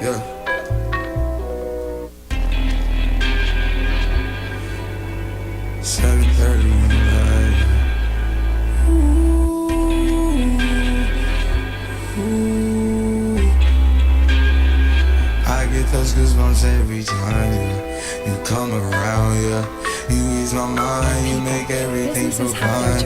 Yeah. I get those goosebumps every time you come around, yeah. You ease my mind, you make everything feel fine.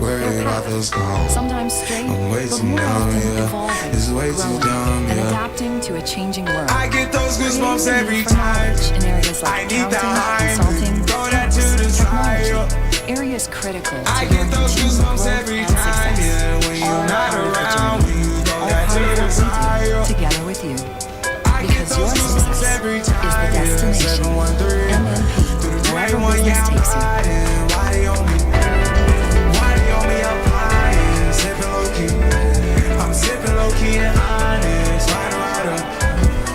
Worry about those calls. Sometimes straight, I'm way but too more young, often yeah. evolving, It's way too growing, dumb, and yeah. adapting to a changing world. I get those goosebumps Creating every for time. knowledge in areas like I need that accounting, high, consulting, throw that to the technology, side. areas critical to I your get those continued goosebumps growth every and time, success. yeah. When All you're not part of the around, journey. when you throw All that part to of the what we side. do together with you. I get Because your those goosebumps success every is time, the destination. MNP, wherever business takes you. Why they on me? Why they on me? I'm flying, sipping low key. I'm sipping low key and honest. Riding right up.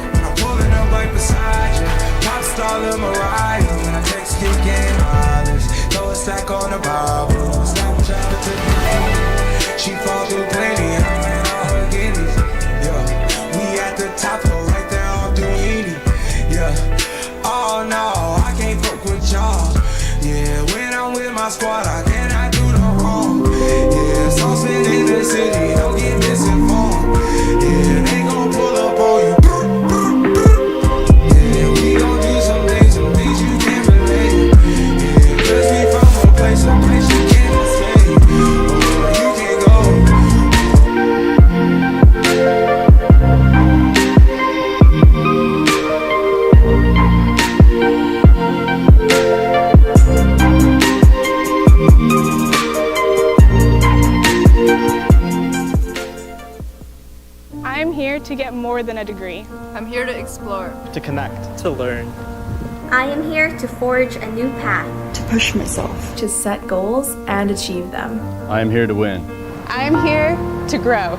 When I'm pulling up right beside you. Pop star Lil Mariah. When I text kick game mileage. Throw a stack on the Bible. Snapchat to the She fall through plenty. I'm in all her guineas. Yeah. We at the top floor right there off Duini. Yeah. Oh no, I can't fuck with y'all. Yeah, when I'm with my squad, I cannot do no wrong. Yeah, saucepan in the city, don't get misinformed. Yeah, they gon' pull up on you. Yeah, we gon' do some things you can't relate. Yeah, cause we from a place you can't escape. Oh, you can't go. I'm here to get more than a degree. I'm here to explore. To connect. To learn. I am here to forge a new path. To push myself. To set goals and achieve them. I am here to win. I am here to grow.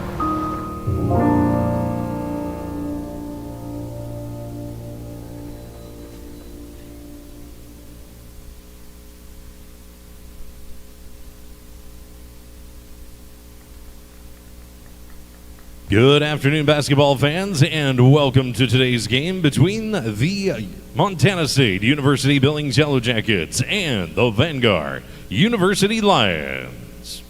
Good afternoon, basketball fans, and welcome to today's game between the Montana State University Billings Yellow Jackets and the Vanguard University Lions.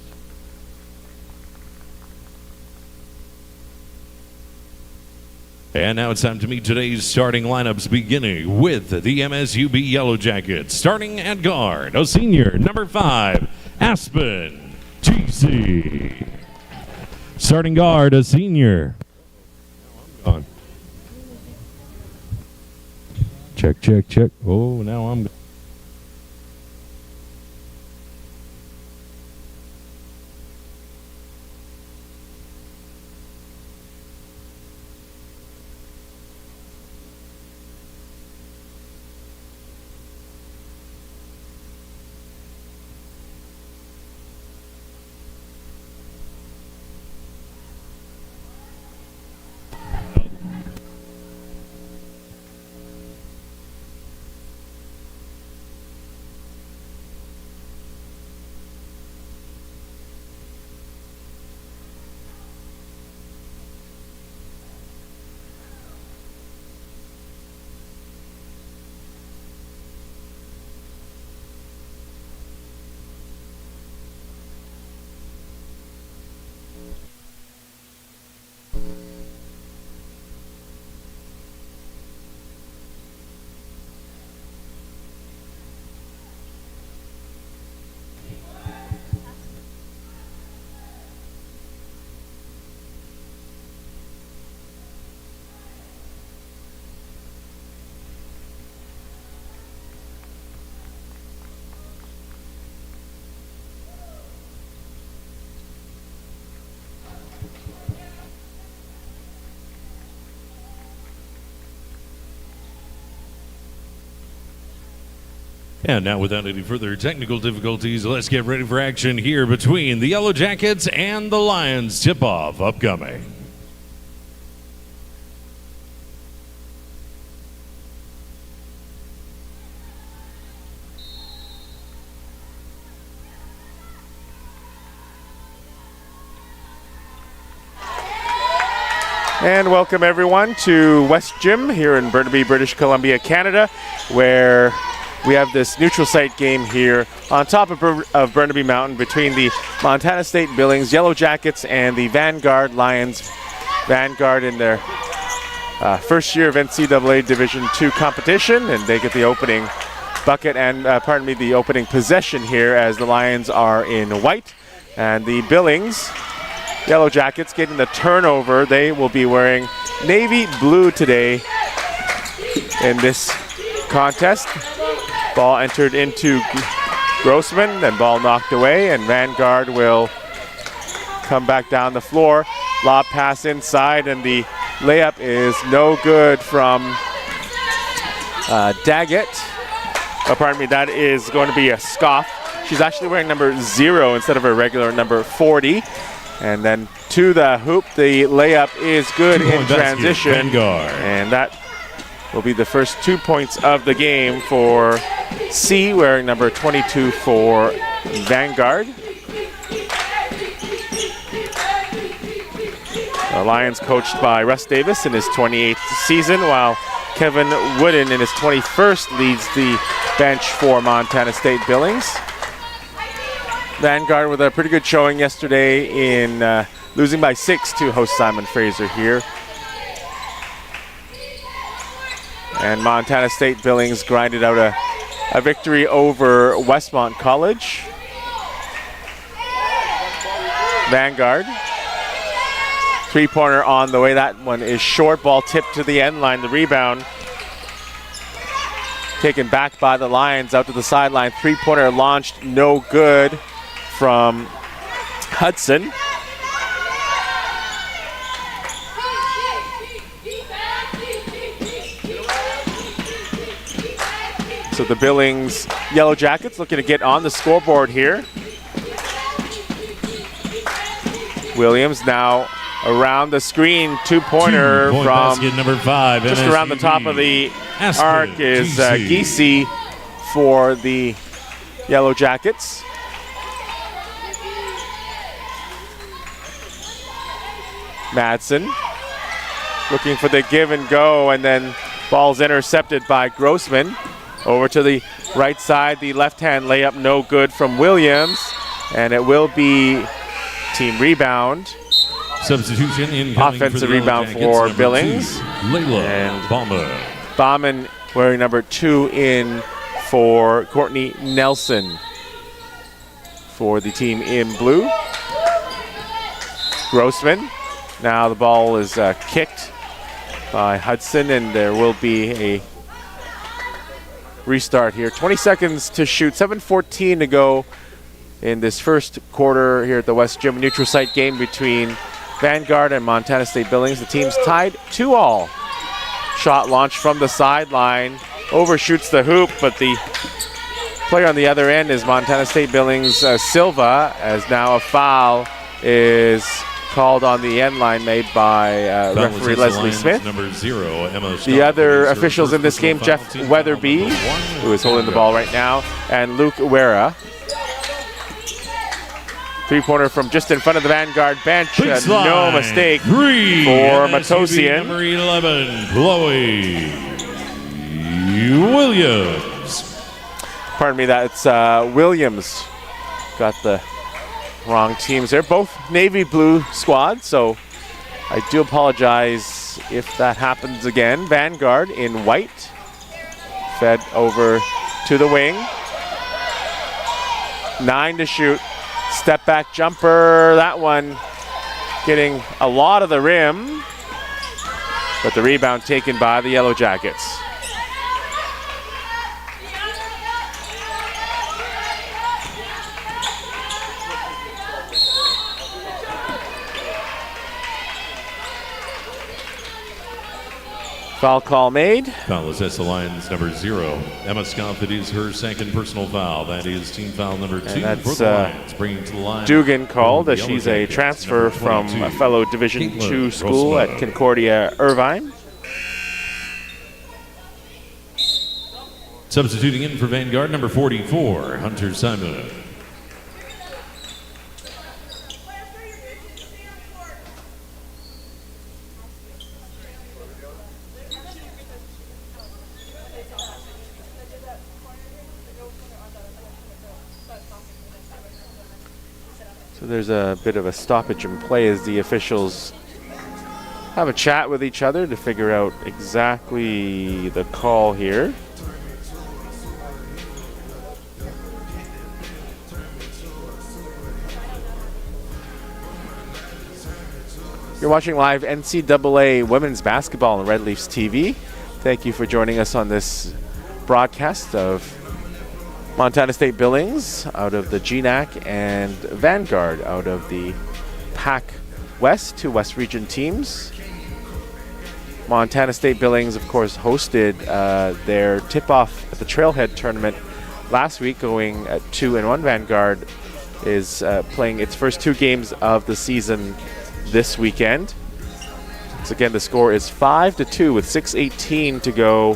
And now it's time to meet today's starting lineups, beginning with the MSUB Yellow Jackets. Starting at guard, a senior, number 5, Aspen GC. Starting guard, a senior. On. Check, check, check. Oh, now I'm. And now, without any further technical difficulties, let's get ready for action here between the Yellow Jackets and the Lions. Tip-off upcoming. And welcome everyone to West Gym here in Burnaby, British Columbia, Canada, where we have this neutral site game here on top of Burnaby Mountain between the Montana State Billings Yellow Jackets and the Vanguard Lions. Vanguard in their first year of NCAA Division II competition, and they get the opening bucket and, the opening possession here as the Lions are in white. And the Billings Yellow Jackets getting the turnover. They will be wearing navy blue today in this contest. Ball entered into Grossman, then ball knocked away, and Vanguard will come back down the floor. Lob pass inside, and the layup is no good from Daggett. That is going to be a scoff. She's actually wearing number 0 instead of her regular number 40. And then to the hoop, the layup is good in transition. Vanguard. And that will be the first 2 points of the game for C, wearing number 22 for Vanguard. The Lions coached by Russ Davis in his 28th season, while Kevin Wooden in his 21st leads the bench for Montana State Billings. Vanguard with a pretty good showing yesterday in losing by 6 to host Simon Fraser here. And Montana State Billings grinded out a victory over Westmont College. Vanguard. Three-pointer on the way. That one is short. Ball tipped to the end line. The rebound taken back by the Lions out to the sideline. Three-pointer launched, no good from Hudson. So the Billings Yellow Jackets looking to get on the scoreboard here. Williams now around the screen, two-pointer from basket number 5. just around the top of the arc is Giese for the Yellow Jackets. Madsen looking for the give and go, and then ball's intercepted by Grossman. Over to the right side, the left-hand layup no good from Williams, and it will be team rebound. Substitution incoming. Offensive rebound for Billings. Layla and Bauman wearing number 2 in for Courtney Nelson for the team in blue. Grossman. Now the ball is kicked by Hudson, and there will be a restart here. 20 seconds to shoot, 7:14 to go in this first quarter here at the West Gym neutral site game between Vanguard and Montana State Billings. The team's tied 2-all. Shot launched from the sideline, overshoots the hoop, but the player on the other end is Montana State Billings Silva, as now a foul is called on the end line made by referee Leslie Smith. Number 0, Emma the other officials in this game, Jeff Weatherby, who is holding the ball right now, and Luke Uera. Three-pointer from just in front of the Vanguard bench. No mistake for Matosian. Number 11, Chloe Williams. Pardon me, that's Williams. Got the wrong teams there. Both navy blue squads, so I do apologize if that happens again. Vanguard in white. Fed over to the wing. 9 to shoot. Step back jumper. That one getting a lot of the rim, but the rebound taken by the Yellow Jackets. Foul call made. Foul assessed the Lions number 0. Emma Scoff, it is her second personal foul. That is team foul number 2 for the Lions, bringing to the line. Dugan called, as she's a transfer from a fellow Division II school at Concordia Irvine. Substituting in for Vanguard, number 44, Hunter Simon. So there's a bit of a stoppage in play as the officials have a chat with each other to figure out exactly the call here. You're watching live NCAA women's basketball on Red Leafs TV. Thank you for joining us on this broadcast of Montana State Billings out of the GNAC and Vanguard out of the Pac West, 2 West Region teams. Montana State Billings, of course, hosted their tip-off at the Trailhead tournament last week, going at 2-1. Vanguard is playing its first 2 games of the season this weekend. So again, the score is 5-2 with 6:18 to go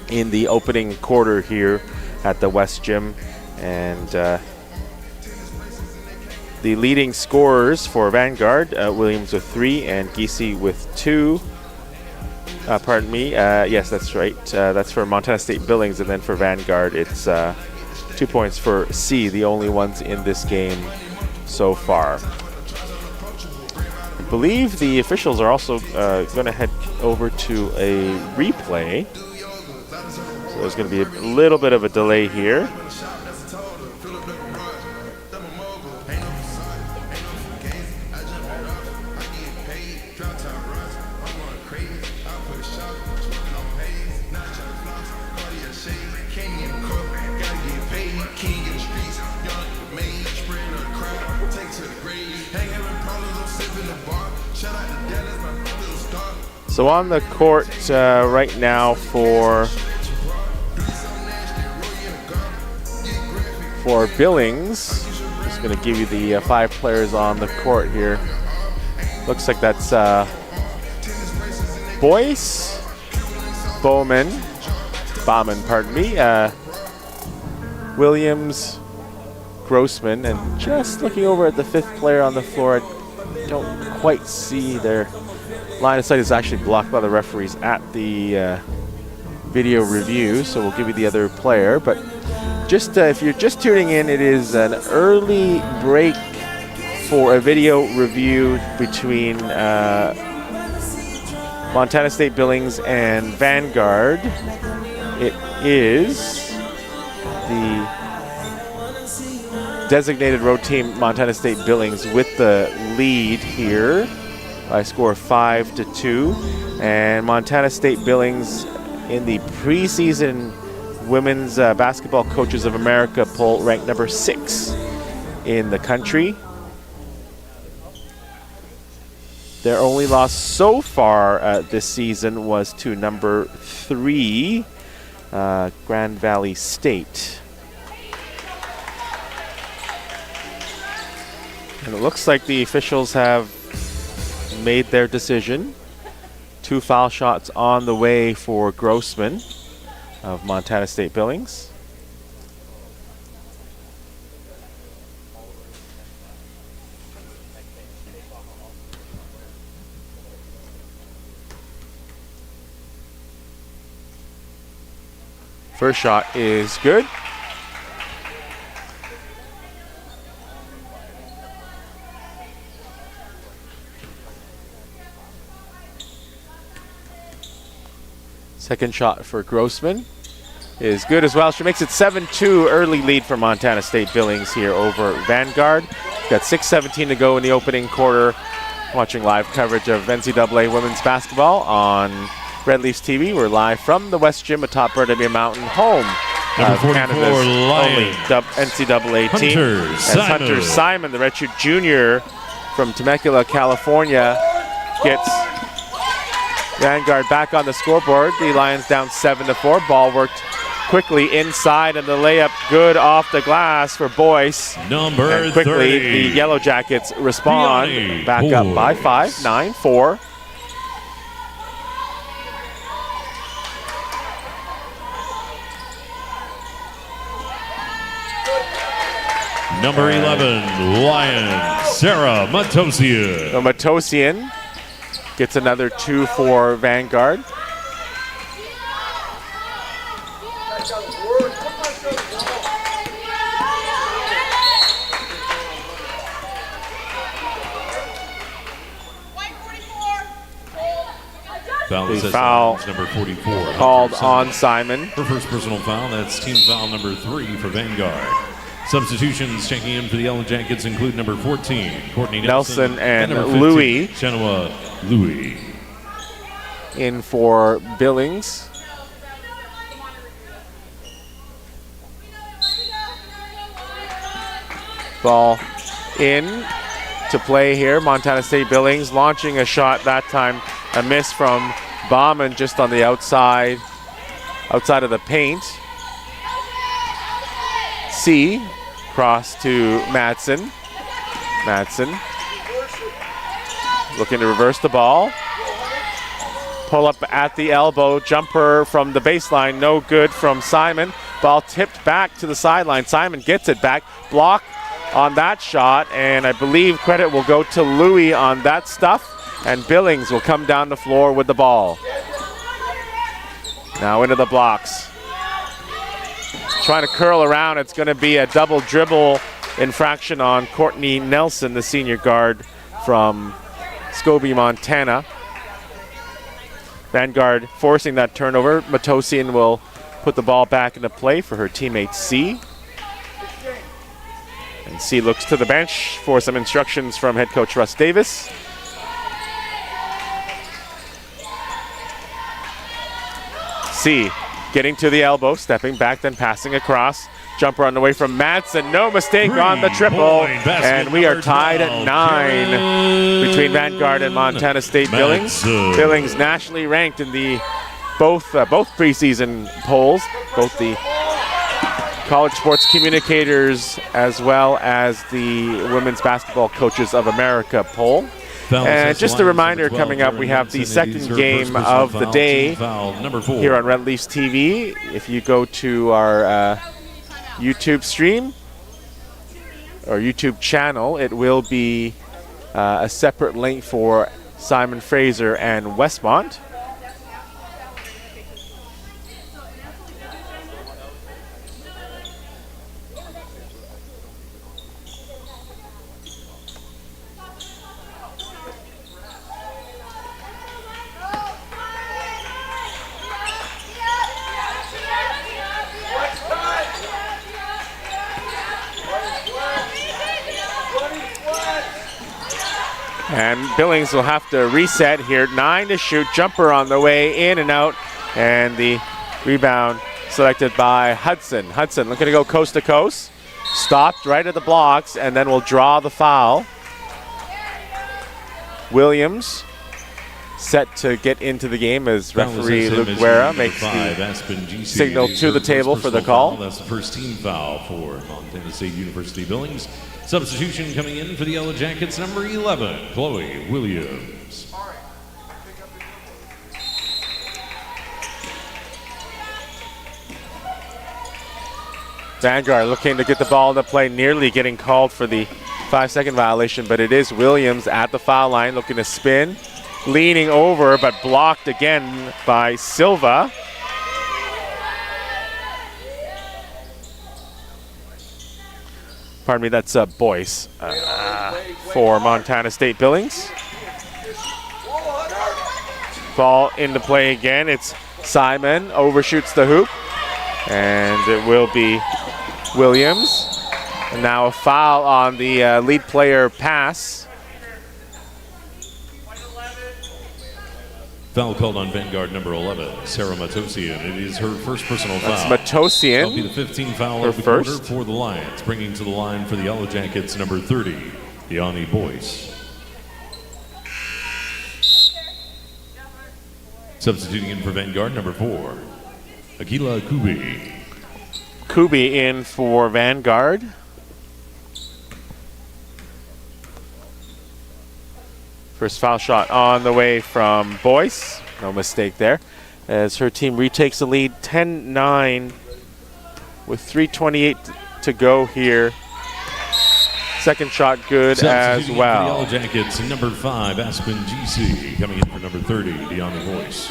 in the opening quarter here at the West Gym. And the leading scorers for Vanguard, Williams with 3 and Giese with 2. Pardon me. Yes, that's right. That's for Montana State Billings, and then for Vanguard, it's 2 points for C, the only ones in this game so far. I believe the officials are also going to head over to a replay. So there's going to be a little bit of a delay here. So on the court right now for Billings, just going to give you the 5 players on the court here. Looks like that's Boyce, Bauman, pardon me, Williams, Grossman, and just looking over at the 5th player on the floor, I don't quite see their line of sight is actually blocked by the referees at the video review, so we'll give you the other player. But just if you're just tuning in, it is an early break for a video review between Montana State Billings and Vanguard. It is the designated road team Montana State Billings with the lead here by a score of 5-2, and Montana State Billings in the preseason Women's Basketball Coaches of America poll ranked number 6 in the country. Their only loss so far this season was to number 3, Grand Valley State. And it looks like the officials have made their decision. 2 foul shots on the way for Grossman of Montana State Billings. First shot is good. Second shot for Grossman is good as well. She makes it 7-2, early lead for Montana State Billings here over Vanguard. Got 6:17 to go in the opening quarter. Watching live coverage of NCAA women's basketball on Red Leafs TV. We're live from the West Gym atop Burnaby Mountain, home Number of 44 Canada's Lion. only NCAA team. As Hunter Simon, the redshirt junior from Temecula, California, gets Vanguard back on the scoreboard. The Lions down 7-4. Ball worked quickly inside, and the layup good off the glass for Boyce. Number and quickly 30. the Yellow Jackets respond, Gianni back up by Boyce. 5, 9-4. Number 11, Lion, Sarah Matosian. So Matosian gets another 2 for Vanguard. Foul The foul number 44. called Hunter on Simon. Simon. Her first personal foul. That's team foul number 3 for Vanguard. Substitutions checking in for the Yellow Jackets include number 14, Courtney Nelson and number 15, Louis. Chenoa Louis. In for Billings. Ball in to play here. Montana State Billings launching a shot that time. A miss from Bauman just on the outside of the paint. C cross to Madsen. Madsen looking to reverse the ball. Pull up at the elbow. Jumper from the baseline. No good from Simon. Ball tipped back to the sideline. Simon gets it back. Block on that shot, and I believe credit will go to Louis on that stuff, and Billings will come down the floor with the ball. Now into the blocks. Trying to curl around. It's going to be a double dribble infraction on Courtney Nelson, the senior guard from Scobie, Montana. Vanguard forcing that turnover. Matosian will put the ball back into play for her teammate C. And C looks to the bench for some instructions from head coach Russ Davis. C getting to the elbow, stepping back, then passing across. Jumper on the way from Madsen. No mistake on the triple. And we are tied at 9 between Vanguard and Montana State Billings. Billings nationally ranked in the both preseason polls, both the College Sports Communicators as well as the Women's Basketball Coaches of America poll. And just a reminder, coming up, we have the second game of the day here on Red Leafs TV. If you go to our YouTube stream or YouTube channel, it will be a separate link for Simon Fraser and Westmont. And Billings will have to reset here. 9 to shoot. Jumper on the way in and out. And the rebound selected by Hudson. Hudson looking to go coast to coast. Stopped right at the blocks and then will draw the foul. Williams set to get into the game as referee Luke Guerra makes the signal to the table for the call. That's the first team foul for Montana State University Billings. Substitution coming in for the Yellow Jackets, number 11, Chloe Williams. Vanguard looking to get the ball into play, nearly getting called for the 5-second violation, but it is Williams at the foul line looking to spin. Leaning over, but blocked again by Silva. Pardon me, that's Boyce for Montana State Billings. Ball into play again. It's Simon, overshoots the hoop, and it will be Williams. And now a foul on the lead player pass. Foul called on Vanguard number 11, Sarah Matosian. It is her first personal foul. That's Matosian. That'll be the 15th foul of the quarter for the Lions, bringing to the line for the Yellow Jackets number 30, Yanni Boyce. Substituting in for Vanguard number 4, Akila Kubi. Kubi in for Vanguard. First foul shot on the way from Boyce. No mistake there. As her team retakes the lead 10-9 with 3:28 to go here. Second shot good as well. For the Yellow Jackets, number 5, Aspen GC. Coming in for number 30, Deanna Boyce.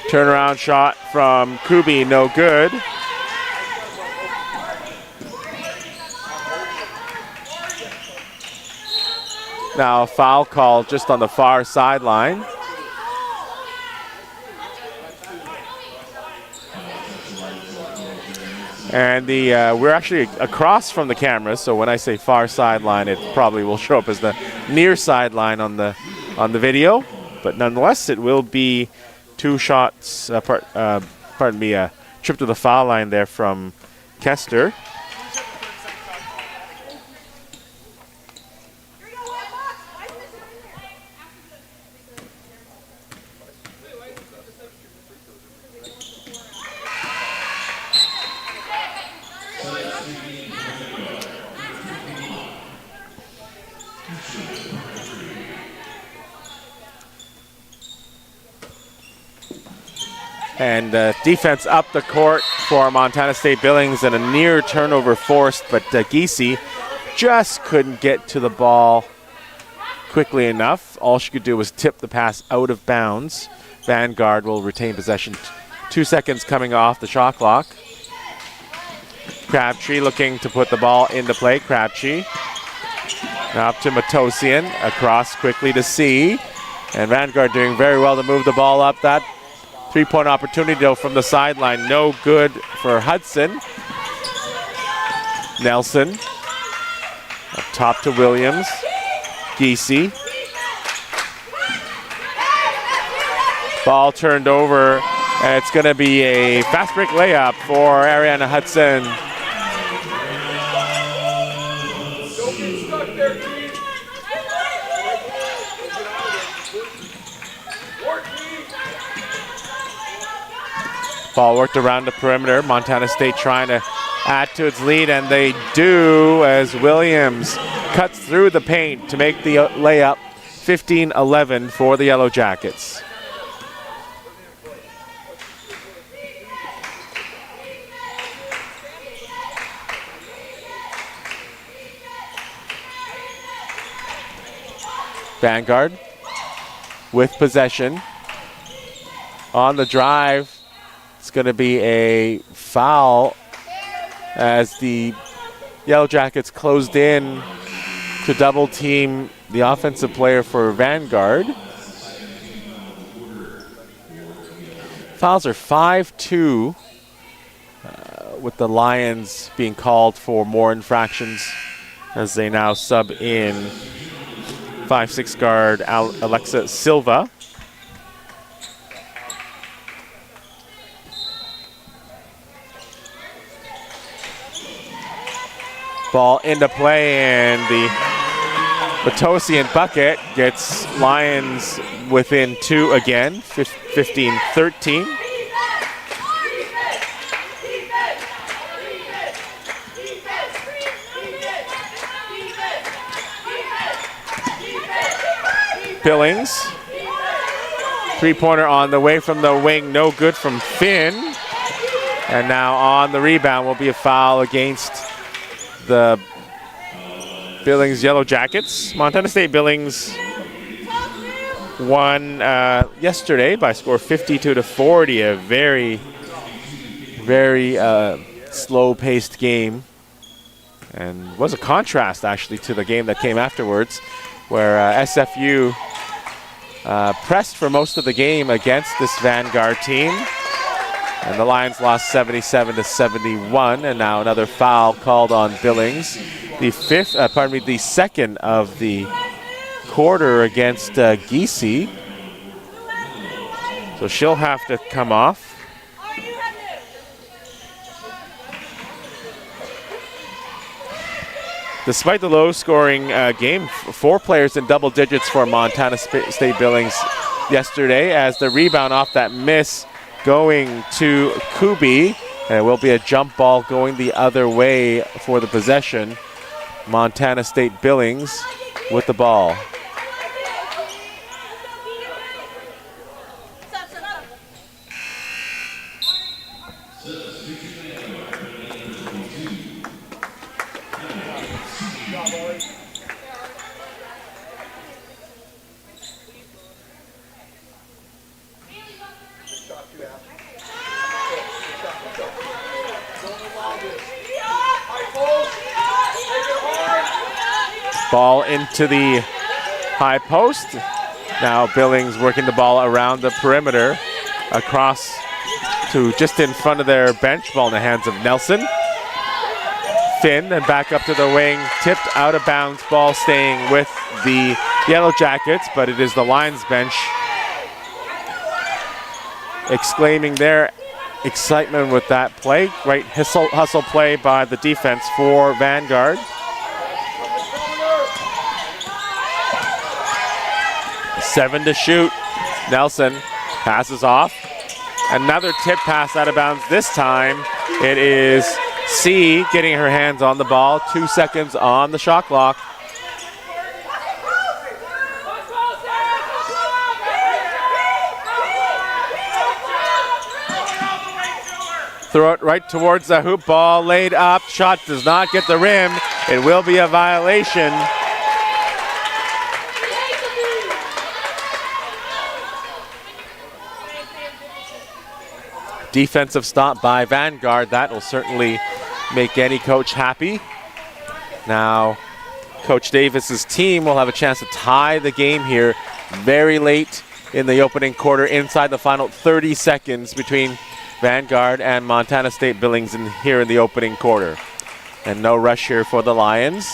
Turnaround shot from Kubi, no good. Now a foul call just on the far sideline. And we're actually across from the camera, so when I say far sideline, it probably will show up as the near sideline on the video. But nonetheless, it will be two shots. A trip to the foul line there from Kester. And defense up the court for Montana State Billings, and a near turnover forced, but Giese just couldn't get to the ball quickly enough. All she could do was tip the pass out of bounds. Vanguard will retain possession. 2 seconds coming off the shot clock. Crabtree looking to put the ball into play. Crabtree now up to Matosian, across quickly to C. And Vanguard doing very well to move the ball up. That three-point opportunity, though, from the sideline. No good for Hudson. Nelson. Up top to Williams. Giese. Ball turned over, and it's going to be a fast break layup for Ariana Hudson. Ball worked around the perimeter. Montana State trying to add to its lead, and they do as Williams cuts through the paint to make the layup. 15-11 for the Yellow Jackets. Vanguard with possession. On the drive, it's going to be a foul as the Yellow Jackets closed in to double team the offensive player for Vanguard. Fouls are 5-2 with the Lions being called for more infractions as they now sub in 5'6" guard Alexa Silva. Ball into play, and the Matosian bucket gets Lions within 2 again, 15-13. Billings. Three-pointer on the way from the wing, no good from Finn. And now on the rebound will be a foul against the Billings Yellow Jackets. Montana State Billings won yesterday by a score of 52-40, a very, very slow-paced game. And was a contrast, actually, to the game that came afterwards, where SFU pressed for most of the game against this Vanguard team. And the Lions lost 77-71, and now another foul called on Billings. The second of the quarter against Giese. So she'll have to come off. Despite the low-scoring game, 4 players in double digits for Montana State Billings yesterday, as the rebound off that miss going to Kubi, and it will be a jump ball going the other way for the possession. Montana State Billings with the ball. Ball into the high post. Now Billings working the ball around the perimeter across to just in front of their bench. Ball in the hands of Nelson. Finn and back up to the wing. Tipped out of bounds. Ball staying with the Yellow Jackets, but it is the Lions bench exclaiming their excitement with that play. Great hustle play by the defense for Vanguard. 7 to shoot. Nelson passes off. Another tip pass out of bounds. This time it is C getting her hands on the ball. 2 seconds on the shot clock. Throw it right towards the hoop. Ball laid up. Shot does not get the rim. It will be a violation. Defensive stop by Vanguard. That will certainly make any coach happy. Now, Coach Davis's team will have a chance to tie the game here very late in the opening quarter, inside the final 30 seconds between Vanguard and Montana State Billings here in the opening quarter. And no rush here for the Lions.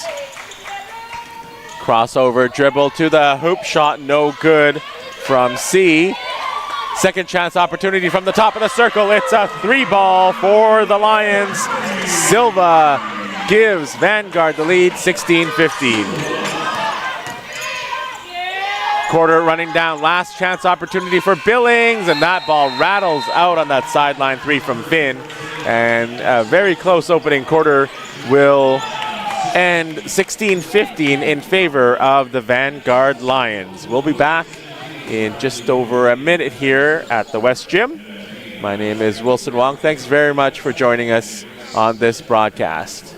Crossover dribble to the hoop. Shot no good from C. Second chance opportunity from the top of the circle. It's a 3-ball for the Lions. Silva gives Vanguard the lead, 16-15. Quarter running down. Last chance opportunity for Billings, and that ball rattles out on that sideline 3 from Finn. And a very close opening quarter will end 16-15 in favor of the Vanguard Lions. We'll be back in just over a minute here at the West Gym. My name is Wilson Wong. Thanks very much for joining us on this broadcast.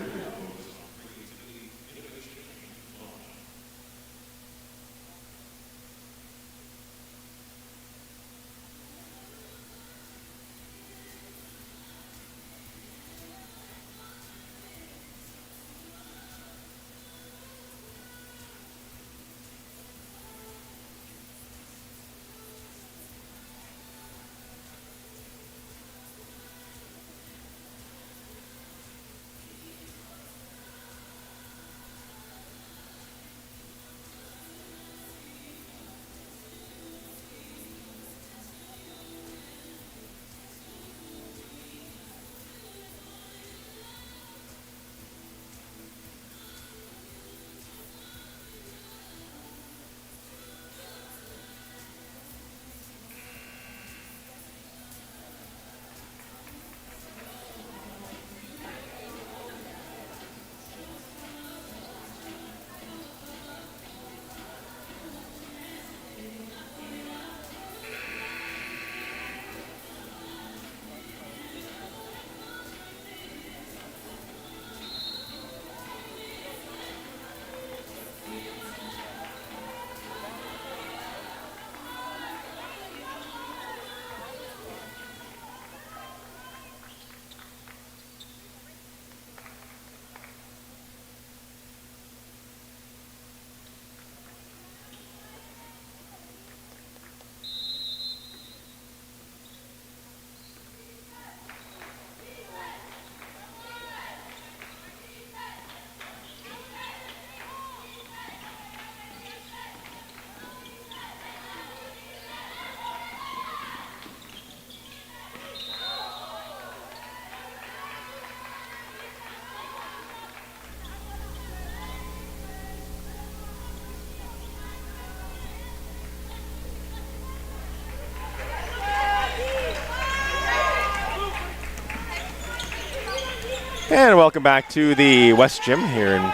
And welcome back to the West Gym here in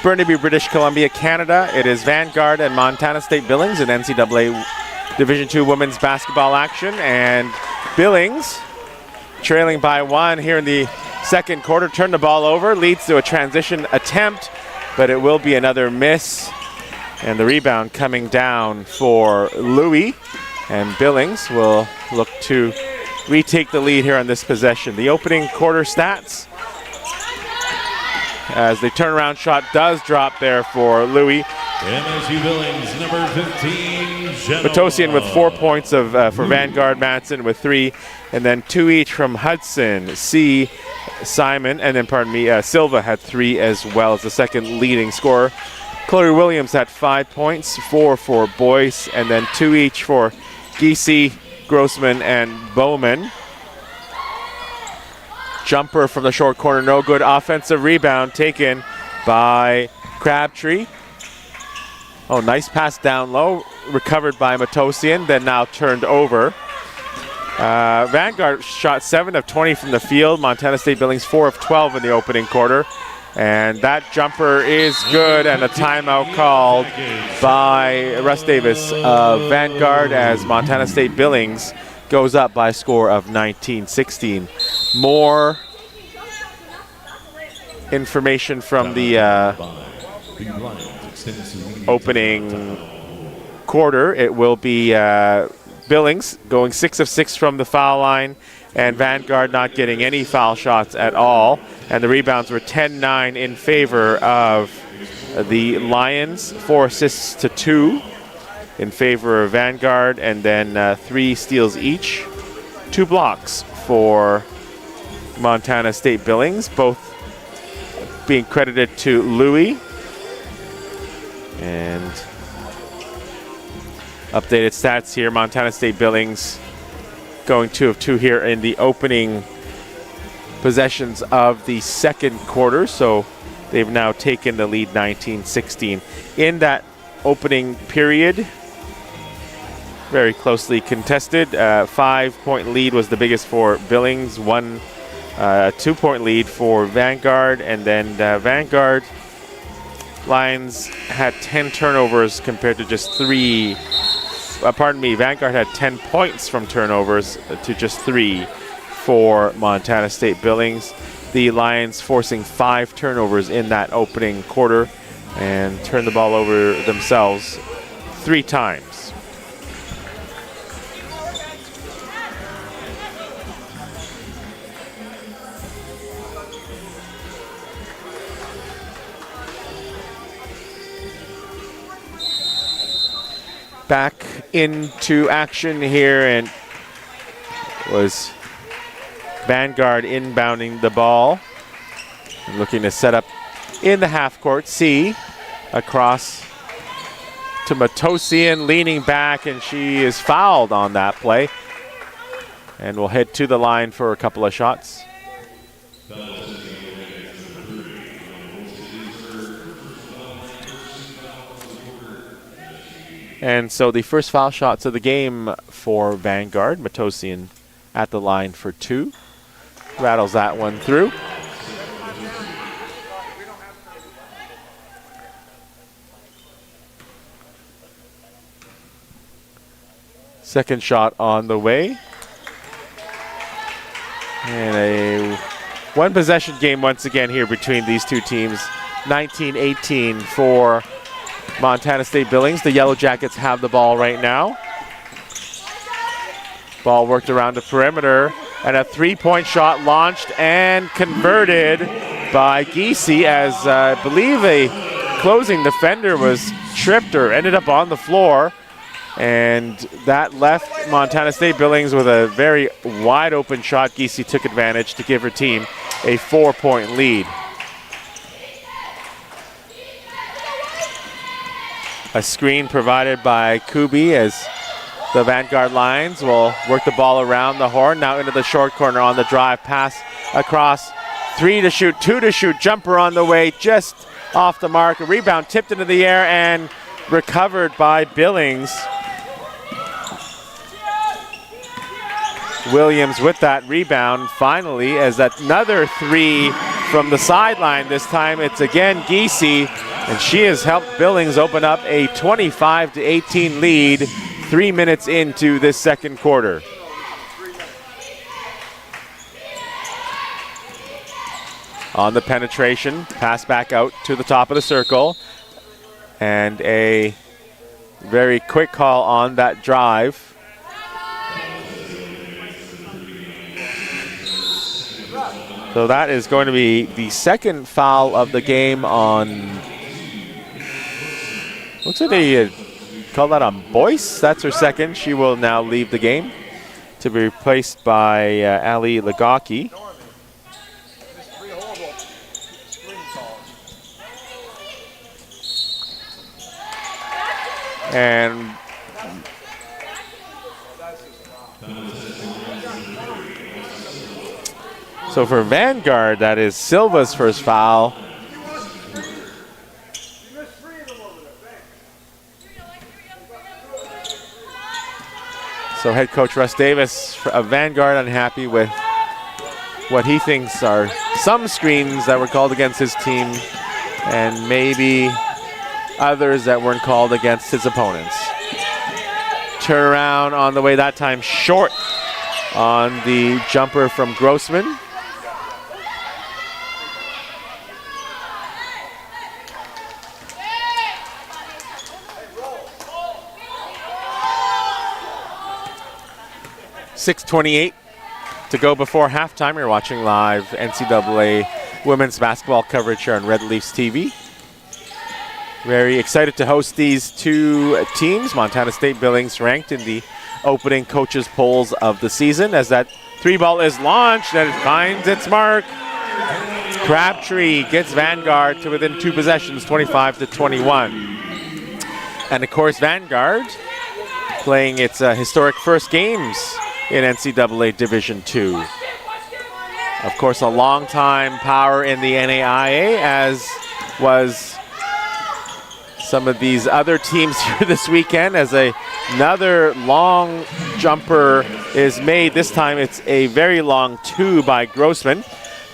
Burnaby, British Columbia, Canada. It is Vanguard and Montana State Billings in NCAA Division II women's basketball action. And Billings, trailing by 1 here in the second quarter, turned the ball over, leads to a transition attempt, but it will be another miss. And the rebound coming down for Louis. And Billings will look to retake the lead here on this possession. The opening quarter stats. as the turnaround shot does drop there for Louis. MSU Billings, number 15, Matosian with 4 points for Vanguard, Matson with 3, and then 2 each from Hudson, C, Simon, and then, Silva had 3 as well as the second leading scorer. Chloe Williams had 5 points, 4 for Boyce, and then 2 each for Giese, Grossman, and Bowman. Jumper from the short corner, no good. Offensive rebound taken by Crabtree. Oh, nice pass down low, recovered by Matosian, then now turned over. Vanguard shot 7 of 20 from the field. Montana State Billings 4 of 12 in the opening quarter. And that jumper is good, and a timeout called by Russ Davis of Vanguard as Montana State Billings goes up by a score of 19-16. More information from the opening quarter. It will be Billings going 6 of 6 from the foul line, and Vanguard not getting any foul shots at all. And the rebounds were 10-9 in favor of the Lions, 4 assists to 2 in favor of Vanguard, and then 3 steals each, 2 blocks for Montana State Billings, both being credited to Louis. And updated stats here, Montana State Billings going 2 of 2 here in the opening possessions of the second quarter, so they've now taken the lead 19-16. In that opening period, very closely contested. 5-point lead was the biggest for Billings, 2-point lead for Vanguard, and then Vanguard Lions had 10 turnovers compared to just 3. Vanguard had 10 points from turnovers to just 3 for Montana State Billings. The Lions forcing 5 turnovers in that opening quarter and turned the ball over themselves 3 times. Back into action here, and was Vanguard inbounding the ball, looking to set up in the half court. C across to Matosian, leaning back, and she is fouled on that play, and will head to the line for a couple of shots. And so the first foul shots of the game for Vanguard. Matosian at the line for 2. Rattles that one through. Second shot on the way. And a one possession game once again here between these two teams. 19-18 for Montana State Billings. The Yellow Jackets have the ball right now. Ball worked around the perimeter, and a 3-point shot launched and converted by Giese, as I believe a closing defender was tripped or ended up on the floor. And that left Montana State Billings with a very wide open shot. Giese took advantage to give her team a 4-point lead. A screen provided by Kubi as the Vanguard Lions will work the ball around the horn. Now into the short corner on the drive. Pass across. 3 to shoot, 2 to shoot. Jumper on the way, just off the mark. A rebound tipped into the air and recovered by Billings. Williams with that rebound finally, as another 3 from the sideline. This time it's again Giese, and she has helped Billings open up a 25-18 lead 3 minutes into this second quarter. On the penetration, pass back out to the top of the circle, and a very quick call on that drive. So that is going to be the second foul of the game on, looks like they call that on Boyce. That's her second. She will now leave the game to be replaced by Ali Lagaki. And so for Vanguard, that is Silva's first foul. So head coach Russ Davis of Vanguard unhappy with what he thinks are some screens that were called against his team and maybe others that weren't called against his opponents. Turnaround on the way that time short on the jumper from Grossman. .6:28 to go before halftime. You're watching live NCAA women's basketball coverage here on Red Leafs TV. Very excited to host these two teams. Montana State Billings ranked in the opening coaches polls of the season as that three ball is launched and it finds its mark. Crabtree gets Vanguard to within 2 possessions, 25-21. And of course Vanguard playing its historic first games in NCAA Division II. Of course, a long-time power in the NAIA, as was some of these other teams here this weekend, as another long jumper is made. This time it's a very long 2 by Grossman.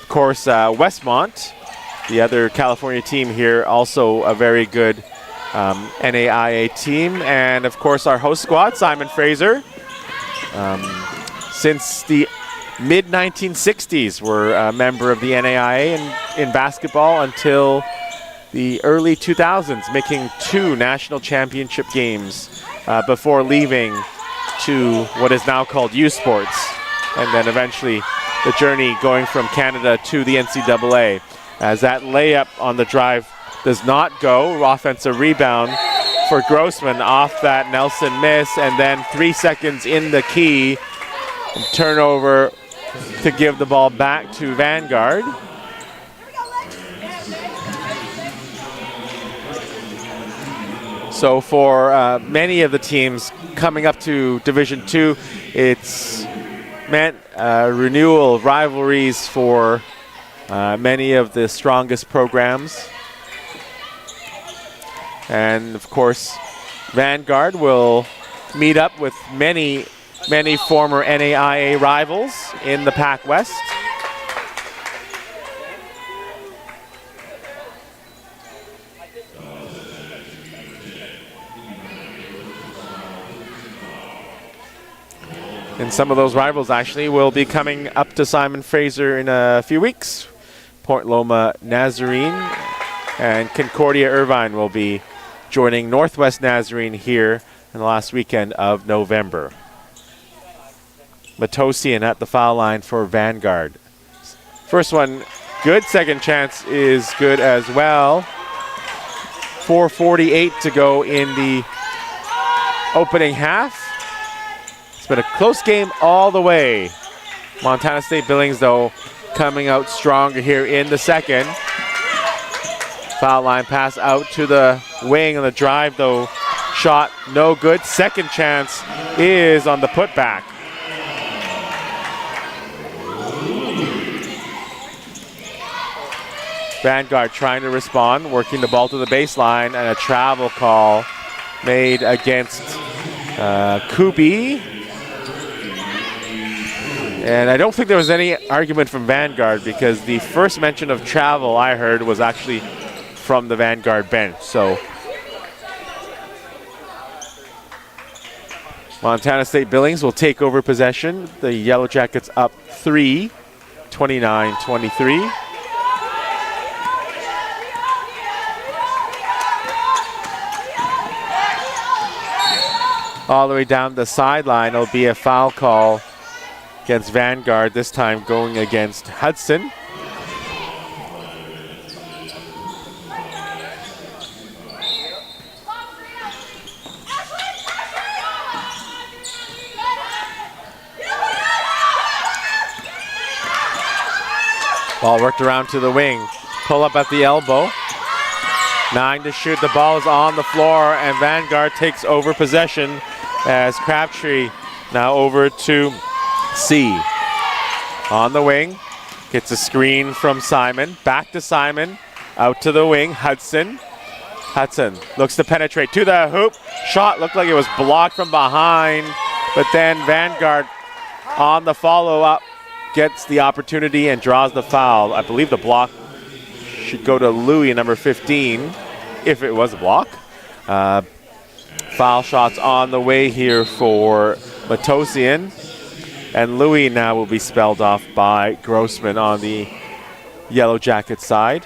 Of course, Westmont, the other California team here, also a very good NAIA team. And of course, our host squad, Simon Fraser. Since the mid-1960s, were a member of the NAIA in basketball until the early 2000s, making 2 national championship games before leaving to what is now called U Sports, and then eventually the journey going from Canada to the NCAA. As that layup on the drive does not go, offensive rebound for Grossman off that Nelson miss, and then 3 seconds in the key, turnover to give the ball back to Vanguard. So for many of the teams coming up to Division II, it's meant renewal of rivalries for many of the strongest programs. And of course, Vanguard will meet up with many former NAIA rivals in the Pac West. And some of those rivals actually will be coming up to Simon Fraser in a few weeks. Point Loma Nazarene and Concordia Irvine will be joining Northwest Nazarene here in the last weekend of November. Matosian at the foul line for Vanguard. First one, good. Second chance is good as well. 4:48 to go in the opening half. It's been a close game all the way. Montana State Billings, though, coming out stronger here in the second. Foul line pass out to the wing on the drive, though. Shot no good. Second chance is on the putback. Vanguard trying to respond, working the ball to the baseline, and a travel call made against Kubi. And I don't think there was any argument from Vanguard, because the first mention of travel I heard was actually from the Vanguard bench. So Montana State Billings will take over possession. The Yellow Jackets up 3, 29-23. All the way down the sideline, it'll be a foul call against Vanguard, this time going against Hudson. Ball worked around to the wing. Pull up at the elbow. 9 to shoot. The ball is on the floor, and Vanguard takes over possession as Crabtree now over to C. On the wing. Gets a screen from Simon. Back to Simon. Out to the wing. Hudson. Hudson looks to penetrate to the hoop. Shot looked like it was blocked from behind, but then Vanguard on the follow-up gets the opportunity and draws the foul. I believe the block should go to Louis, number 15, if it was a block. Foul shots on the way here for Matosian. And Louis now will be spelled off by Grossman on the Yellow Jacket side.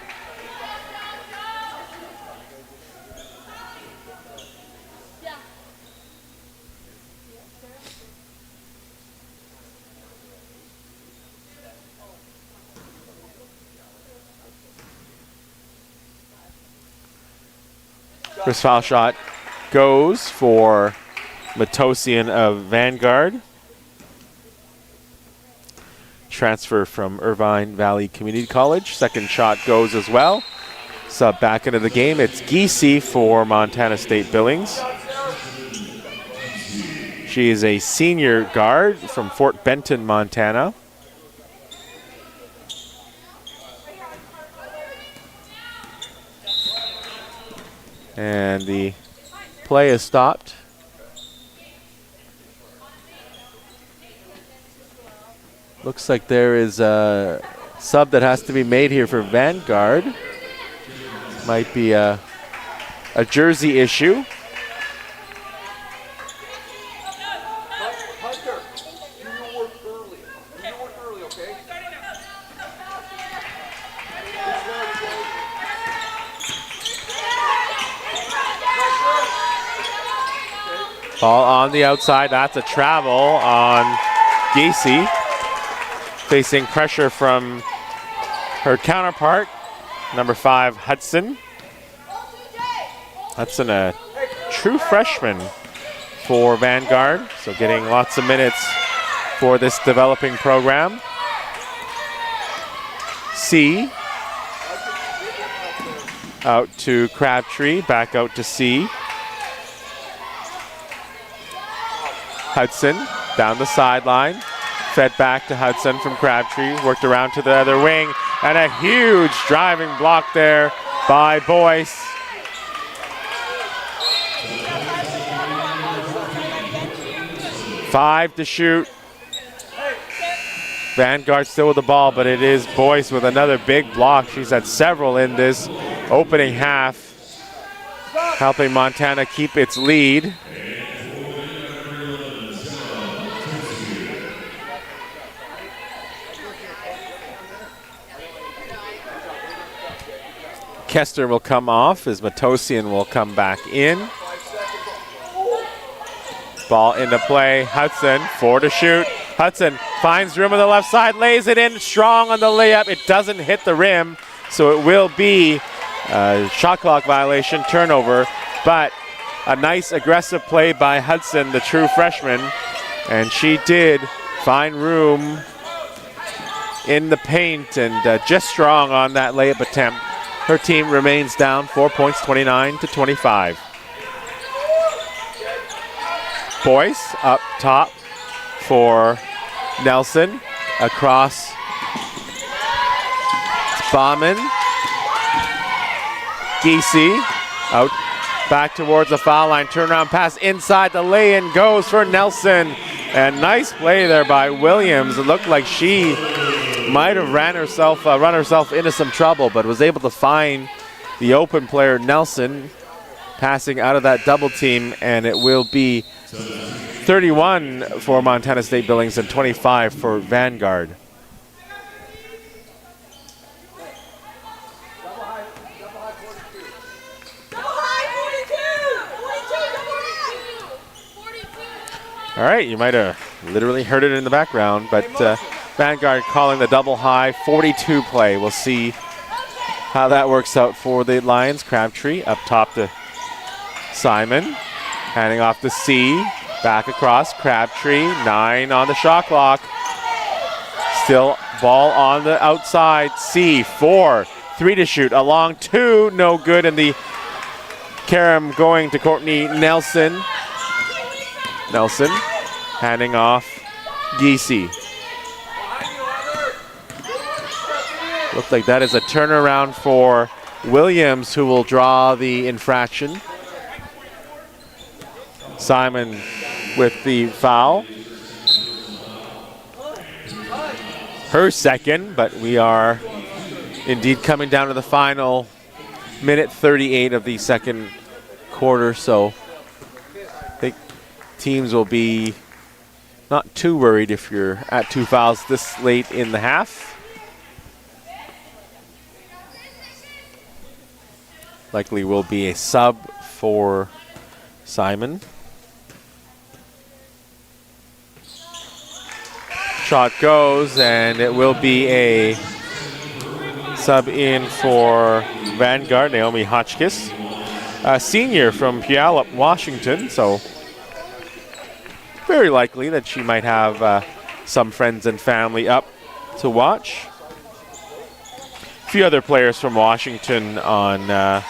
First foul shot goes for Matosian of Vanguard. Transfer from Irvine Valley Community College. Second shot goes as well. Sub back into the game. It's Giese for Montana State Billings. She is a senior guard from Fort Benton, Montana. And the play is stopped. Looks like there is a sub that has to be made here for Vanguard. Might be a jersey issue. Hunter, do your work early. Do your work early, okay? Ball on the outside. That's a travel on Giese. Facing pressure from her counterpart, number 5, Hudson. Hudson, a true freshman for Vanguard, so getting lots of minutes for this developing program. C. Out to Crabtree, back out to C. Hudson down the sideline. Fed back to Hudson from Crabtree, worked around to the other wing, and a huge driving block there by Boyce. Five to shoot. Vanguard still with the ball, but it is Boyce with another big block. She's had several in this opening half, helping Montana keep its lead. Kester will come off as Matosian will come back in. Ball into play. Hudson, 4 to shoot. Hudson finds room on the left side, lays it in strong on the layup. It doesn't hit the rim, so it will be a shot clock violation, turnover. But a nice aggressive play by Hudson, the true freshman. And she did find room in the paint and just strong on that layup attempt. Her team remains down 4 points, 29 to 25. Boyce up top for Nelson. Across Bauman. Giese out back towards the foul line. Turnaround pass inside. The lay-in goes for Nelson. And nice play there by Williams. It looked like she might have run herself into some trouble, but was able to find the open player Nelson passing out of that double team, and it will be 31 for Montana State Billings and 25 for Vanguard. All right, you might have literally heard it in the background, but Vanguard calling the double high 42 play. We'll see how that works out for the Lions. Crabtree up top to Simon, handing off to C, back across Crabtree, 9 on the shot clock. Still Ball on the outside. C4. 3 to shoot. A long 2. No good. And the carom going to Courtney Nelson. Nelson handing off Giese. Looks like that is a turnaround for Williams, who will draw the infraction. Simon with the foul. Her second, but we are indeed coming down to the final minute 38 of the second quarter, so I think teams will be not too worried if you're at 2 fouls this late in the half. Likely will be a sub for Simon. Shot goes, and it will be a sub in for Vanguard, Naomi Hotchkiss, a senior from Puyallup, Washington, so very likely that she might have some friends and family up to watch. A few other players from Washington on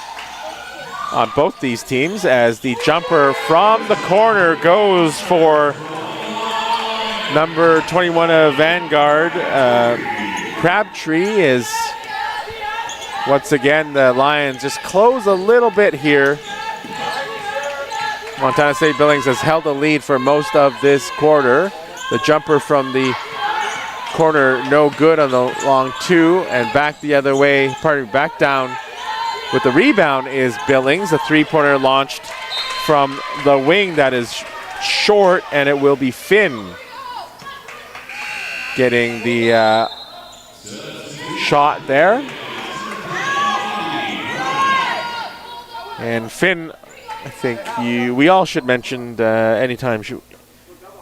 both these teams, as the jumper from the corner goes for number 21 of Vanguard. Crabtree is, once again, the Lions just close a little bit here. Montana State Billings has held the lead for most of this quarter. The jumper from the corner, no good on the long 2, and back the other way, back down with the rebound is Billings. A 3-pointer launched from the wing that is short, and it will be Finn getting the shot there. And Finn, I think we all should mention anytime,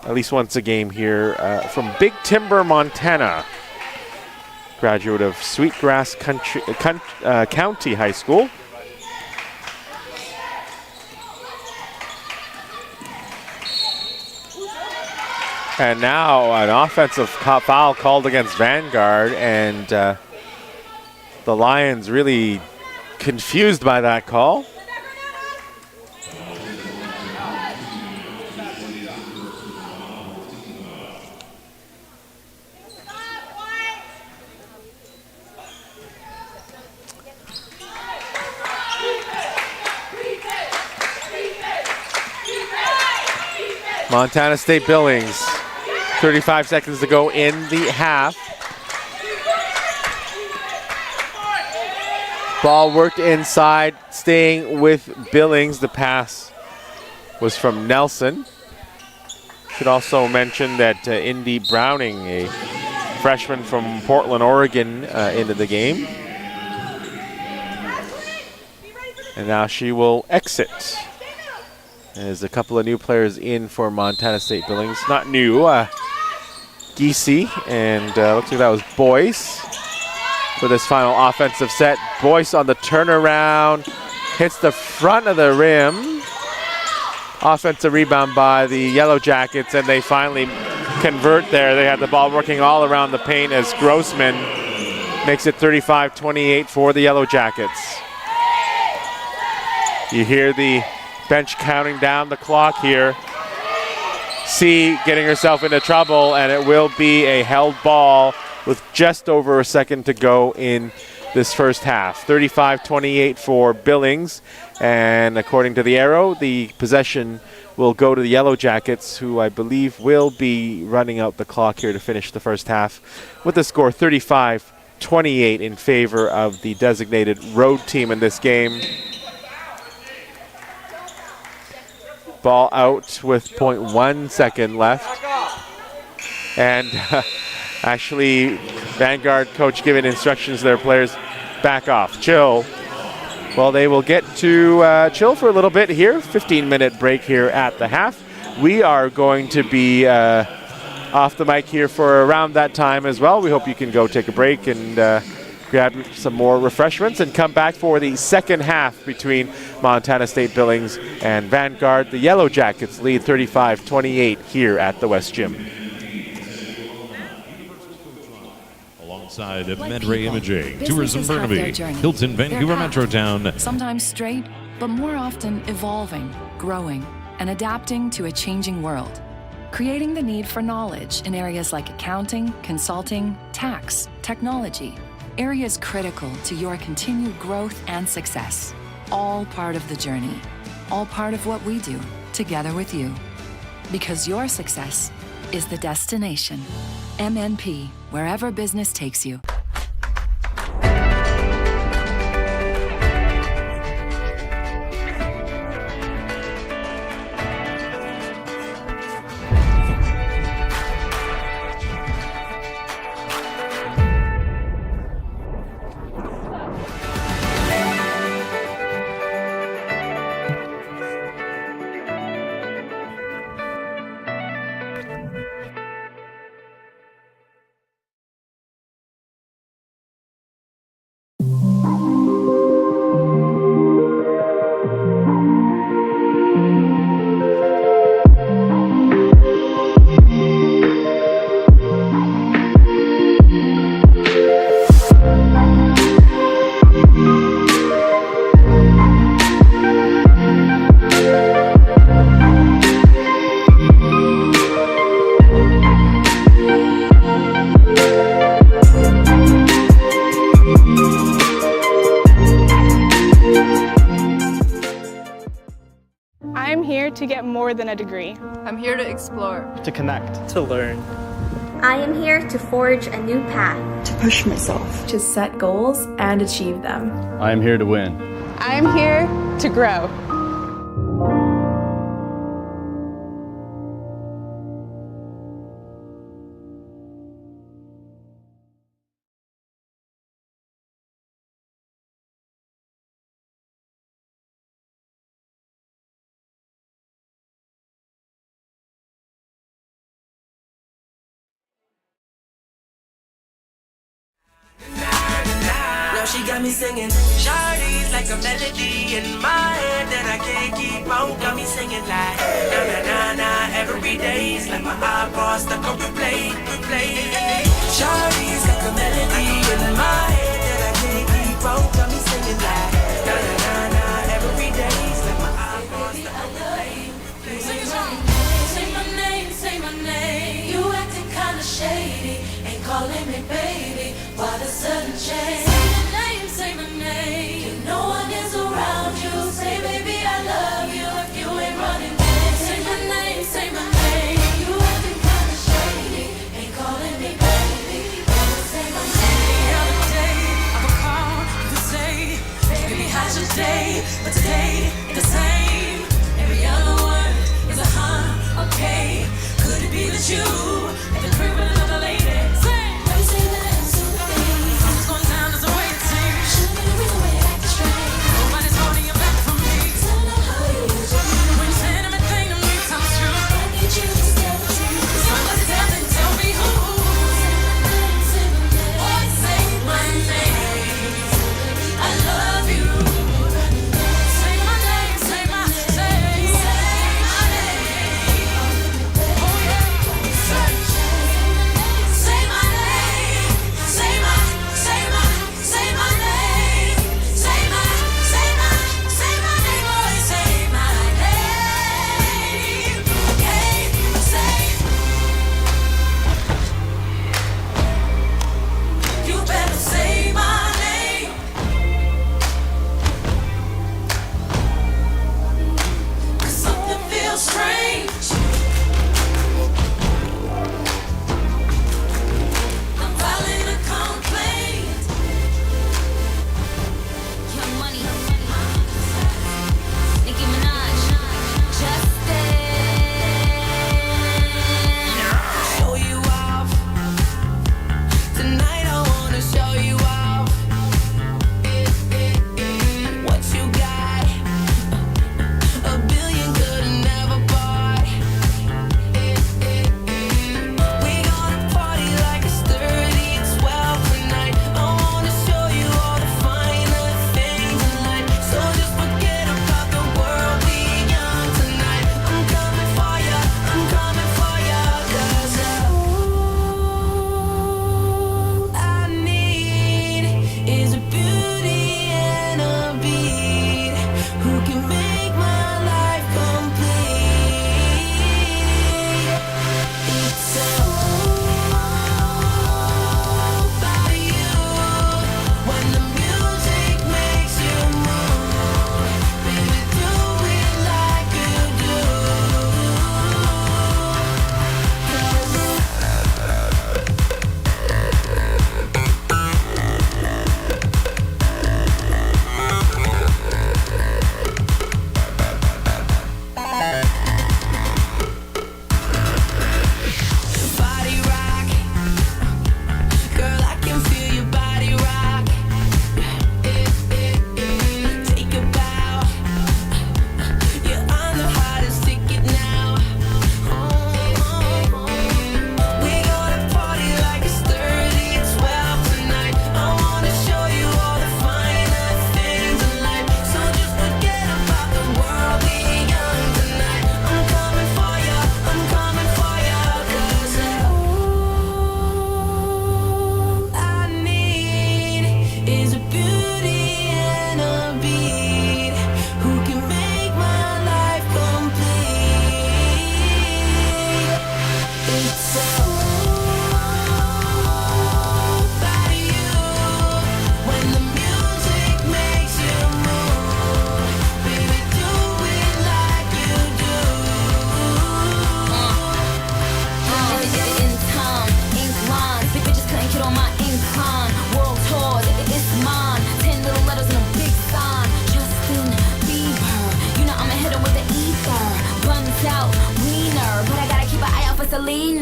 at least once a game here, from Big Timber, Montana. Graduate of Sweetgrass County High School. And now an offensive foul called against Vanguard, and the Lions really confused by that call. Montana State Billings, 35 seconds to go in the half. Ball worked inside, staying with Billings. The pass was from Nelson. Should also mention that Indy Browning, a freshman from Portland, Oregon, into the game. And now she will exit. There's a couple of new players in for Montana State Billings. Not new, Giese, and looks like that was Boyce for this final offensive set. Boyce on the turnaround, hits the front of the rim. Offensive rebound by the Yellow Jackets, and they finally convert there. They had the ball working all around the paint as Grossman makes it 35-28 for the Yellow Jackets. You hear the bench counting down the clock here. C getting herself into trouble, and it will be a held ball with just over a second to go in this first half. 35-28 for Billings, and according to the arrow, the possession will go to the Yellow Jackets, who I believe will be running out the clock here to finish the first half with the score 35-28 in favor of the designated road team in this game. Ball out with 0.1 second left. And actually, Vanguard coach giving instructions to their players, back off, chill. Well, they will get to chill for a little bit here. 15-minute break here at the half. We are going to be off the mic here for around that time as well. We hope you can go take a break and grab some more refreshments and come back for the second half between Montana State Billings and Vanguard. The Yellow Jackets lead 35-28 here at the West Gym. Alongside of Like Medray people, Imaging, businesses Tourism have their Burnaby, journey, Hilton their Vancouver path. Metrotown. Sometimes straight, but more often evolving, growing, and adapting to a changing world. Creating the need for knowledge in areas like accounting, consulting, tax, technology, areas critical to your continued growth and success. All part of the journey, all part of what we do together with you. Because your success is the destination. MNP, wherever business takes you. I'm here to get more than a degree. I'm here to explore. To connect. To learn. I am here to forge a new path. To push myself. To set goals and achieve them. I am here to win. I'm here to grow. Now she got me singing. Shawty's like a melody in my head that I can't keep on. Got me singing like na na na na every day. It's like my iPod stuck on replay, replay. Shawty's like a melody in my head that I can't keep on. Got me singing like na na na na every day. It's like my iPod stuck on replay. Say my name, say my name. You acting kinda shady, ain't calling me baby. Why the sudden change? Say my name. If no one is around you, say baby I love you. If you ain't running, say my name, say my name. You acting kinda shady, ain't calling me baby. Say my name. The other day I would call you to say, baby how's your day? But today ain't the same. Every other word is a okay. Could it be that you at the crib with another lady? Say, let me say that.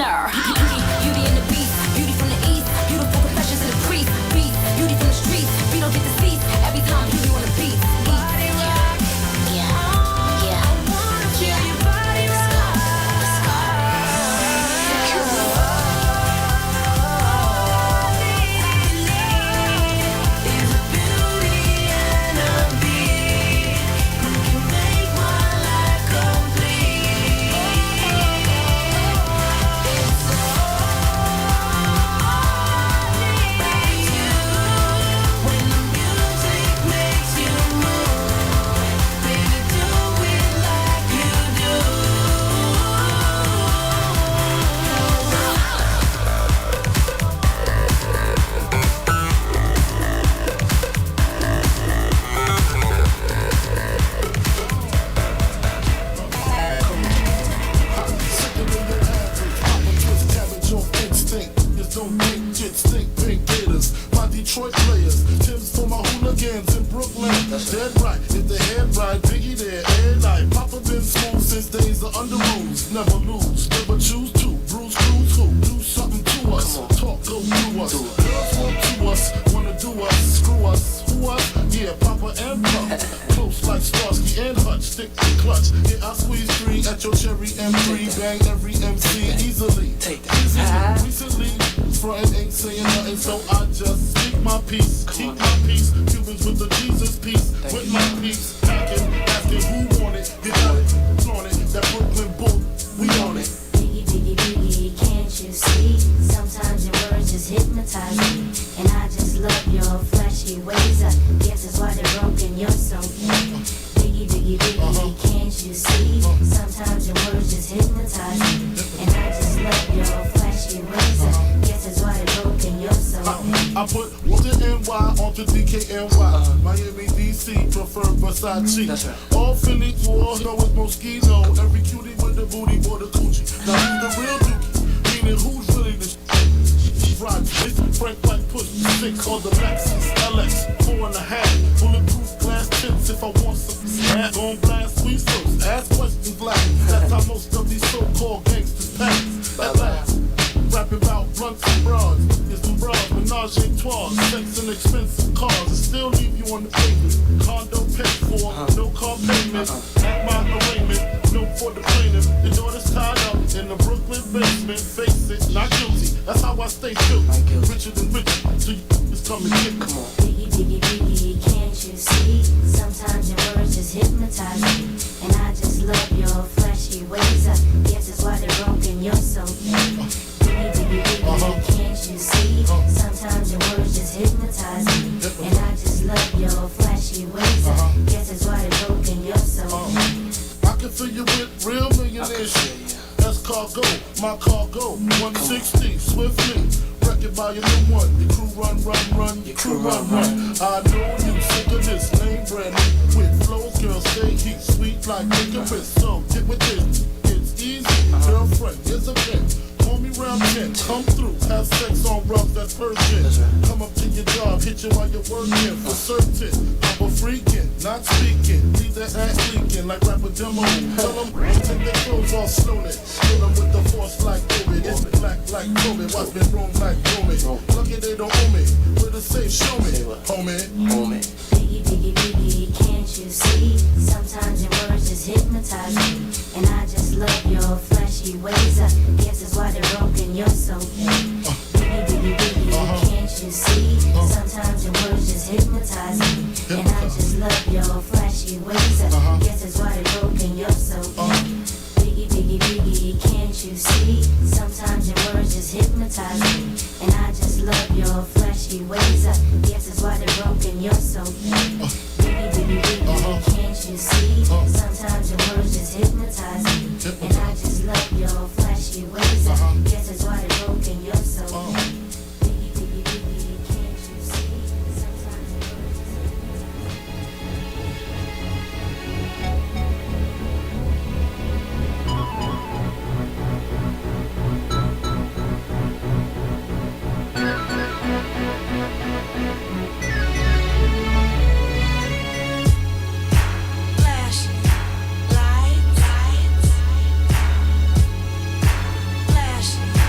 winner. Beauty and the beast, beauty from the east, beautiful confessions of the priest, beat, beauty from the streets, we don't get the seats every time beauty on the beat. Body rock, yeah. I wanna feel your body rock. Is a beauty and a beat who can make my life complete. It's when the music makes you move, baby, do it like you do. My Detroit players, Tim's for my hooligans in Brooklyn. Dead right, if the head right, Biggie there, every night. Papa been smooth since days of under rules. Never lose, never choose to. Bruce Cruz who? Do something to us. Talk go through us. Girls want to us, wanna do us, screw us. Who us? Yeah, Papa and Pop. Close like Starsky and Hutch, stick to clutch. Yeah, I squeeze 3 at your cherry M3. Bang every MC easily. Recently, frontin' ain't saying nothing, so I just speak my peace. Keep my peace. Cubans with the Jesus peace. With my peace. Packing, asking who want it. You got it, flaunt it. That Brooklyn bull, we on it. Biggie, biggie, biggie, can't you see? Sometimes your words just hypnotize me, and I just love your flashy ways. I guess that's why they're broken. You're so mean. Biggie, biggie, biggie, can't you see? Sometimes your words just hypnotize me, and I just love your flashy ways. I guess that's why they're broken. You're so mean. I put the NY onto DKNY. Miami, DC, prefer Versace. That's right. All Philly, war, know it's Moschino. Every cutie with the booty, boy, the coochie. Now who's the real dookie? Meaning who's really the Ride, it's Frank like push 6 on the Lexus LX 4.5. Bulletproof glass tips if I want some snap. Gon' blast sweet soaps, ask questions last. That's how most of these so-called gangsters pass. At last, rapping about blunts and bras. Get some bras, menage a trois, sex and expensive cars. And still leave you on the pavement. Condo paid for, no car payment. At my arraignment, no for the plaintiff. The daughter's tied up in the Brooklyn basement. Face it, not guilty. That's how I stay true. Richer than richer, so you just come and get me. Biggie, biggie, biggie, can't you see? Sometimes your words just hypnotize me, and I just love your flashy ways. I guess that's why they're broken. You're so mean. Biggie, biggie, biggie, can't you see? Sometimes your words just hypnotize me, and I just love your flashy ways. I guess that's why they're broken. You're so mean. I can fill you with real millionaire shit. That's cargo, my cargo, 160, swiftly. Wreck it by your new one. Your crew run, your crew run. I know you sick of this name brand new. With flows, girls stay heat, sweet like licorice. So get with this, it's easy. Girlfriend, here's a bitch. Call me round 10, come through, have sex on rough, that's Persian. Come up to your job, hit you while you're working, for certain. I'm a freaking, not speaking. Leave that ass leaking like rapper demo. Tell them, take their clothes off slowly. Kill them with the force like COVID. It's black like COVID, watch me roam like Roman. Lucky they don't owe me, where the safe, show me, homie. Biggie, biggie, biggie, can't you see? Sometimes your words just hypnotize me, and I just love your flashy ways. I guess that's why they're broken. You're so mean. Biggie, biggie, biggie, can't you see? Sometimes your words just hypnotize me, and I just love your flashy ways. I guess that's why they're broken. You're so mean. Biggie, biggie, biggie, can't you see? Sometimes your words just hypnotize me, and I just love your flashy ways. I guess that's why they're broken. You're so mean. Biggie, biggie, biggie, can't you see? Sometimes your words just hypnotize me, and I just love your flashy ways. I guess that's why they're broken. You're so mean. Biggie, biggie, biggie, can't you see? Sometimes your words just flashing lights, flashing.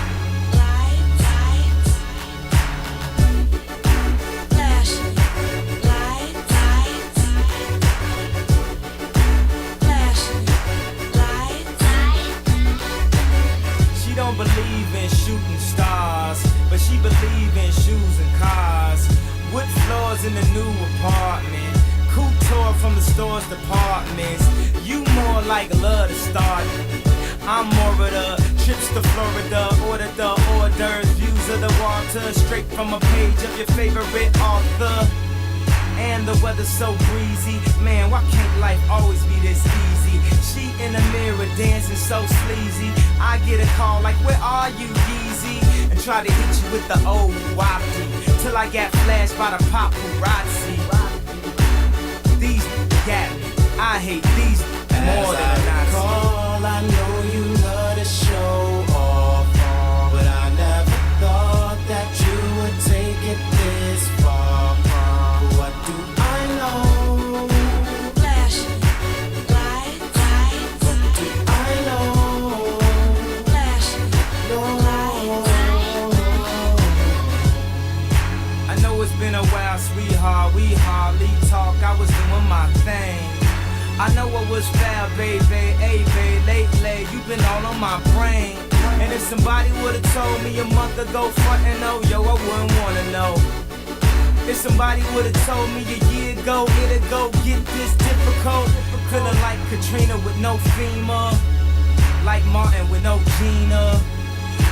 shooting stars, but she believe in shoes and cars. Wood floors in the new apartment, couture from the store's departments. You more like love to start. I'm more of the trips to Florida, order the hors d'oeuvres, views of the water, straight from a page of your favorite author. And the weather's so breezy, man, why can't life always be this easy? She in the mirror dancing so sleazy. I get a call like, where are you, Yeezy? And try to hit you with the old whoppy, till I got flashed by the paparazzi. These got me, I hate these more than a Nazi. I know you love to show off, but I never thought that you would take it this far. What do I know? Flash, light. What do I know? Flash, I know it's been a while, sweetheart, we hardly talk. I was doing my thing. I know it was foul, baby, hey, babe, lately you've been all on my brain. And if somebody would've told me a month ago, front and oh, yo, I wouldn't wanna know. If somebody would've told me a year ago, it'd go get this difficult. Feeling like Katrina with no FEMA, like Martin with no Gina,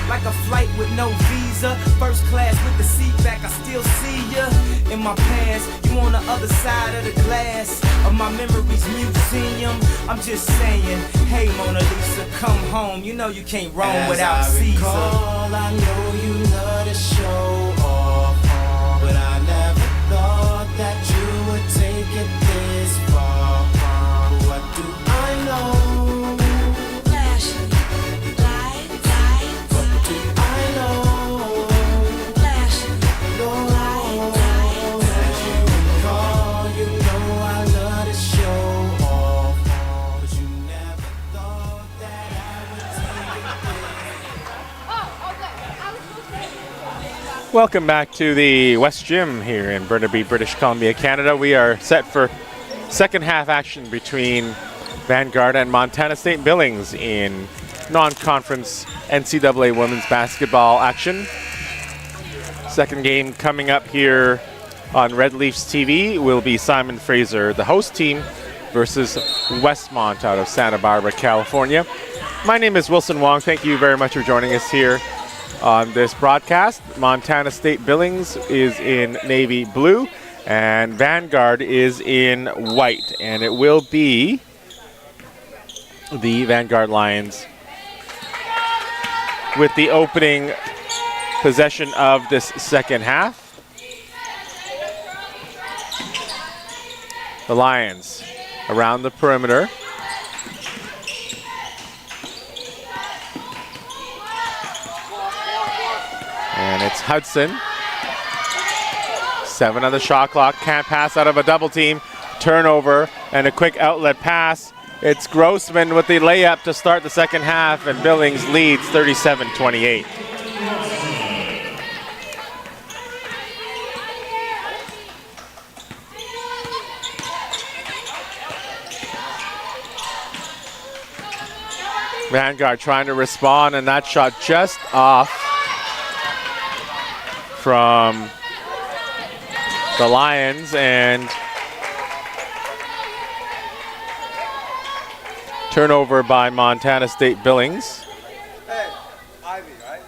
like a flight with no visa, first class with the seat back, I still see ya. In my past, you on the other side of the glass of my memories museum. I'm just saying, hey Mona Lisa, come home. You know you can't roam without Caesar. I know you love to show off, but I never thought that you would take it this far. What do I know? flash, light. What do I know? Flash, As you recall, you know I love to show off, but you never thought that I would take it. Welcome back to the West Gym here in Burnaby, British Columbia, Canada. We are set for second half action between Vanguard and Montana State Billings in non-conference NCAA women's basketball action. Second game coming up here on Red Leafs TV will be Simon Fraser, the host team, versus Westmont out of Santa Barbara, California. My name is Wilson Wong. Thank you very much for joining us here on this broadcast. Montana State Billings is in navy blue and Vanguard is in white, and it will be the Vanguard Lions with the opening possession of this second half. The Lions around the perimeter. And it's Hudson. 7 on the shot clock. Can't pass out of a double team. Turnover and a quick outlet pass. It's Grossman with the layup to start the second half, and Billings leads 37-28. Vanguard trying to respond, and that shot just off from the Lions, and turnover by Montana State Billings. Hey, Ivy, right?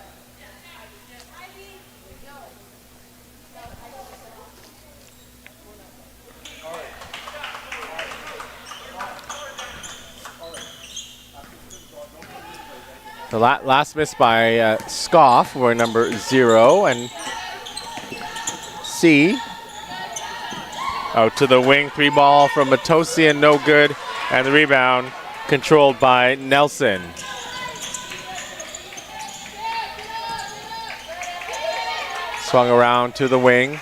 The last miss by Scoff for number 0, and C out to the wing, 3 ball from Matosian, no good, and the rebound controlled by Nelson. Swung around to the wing.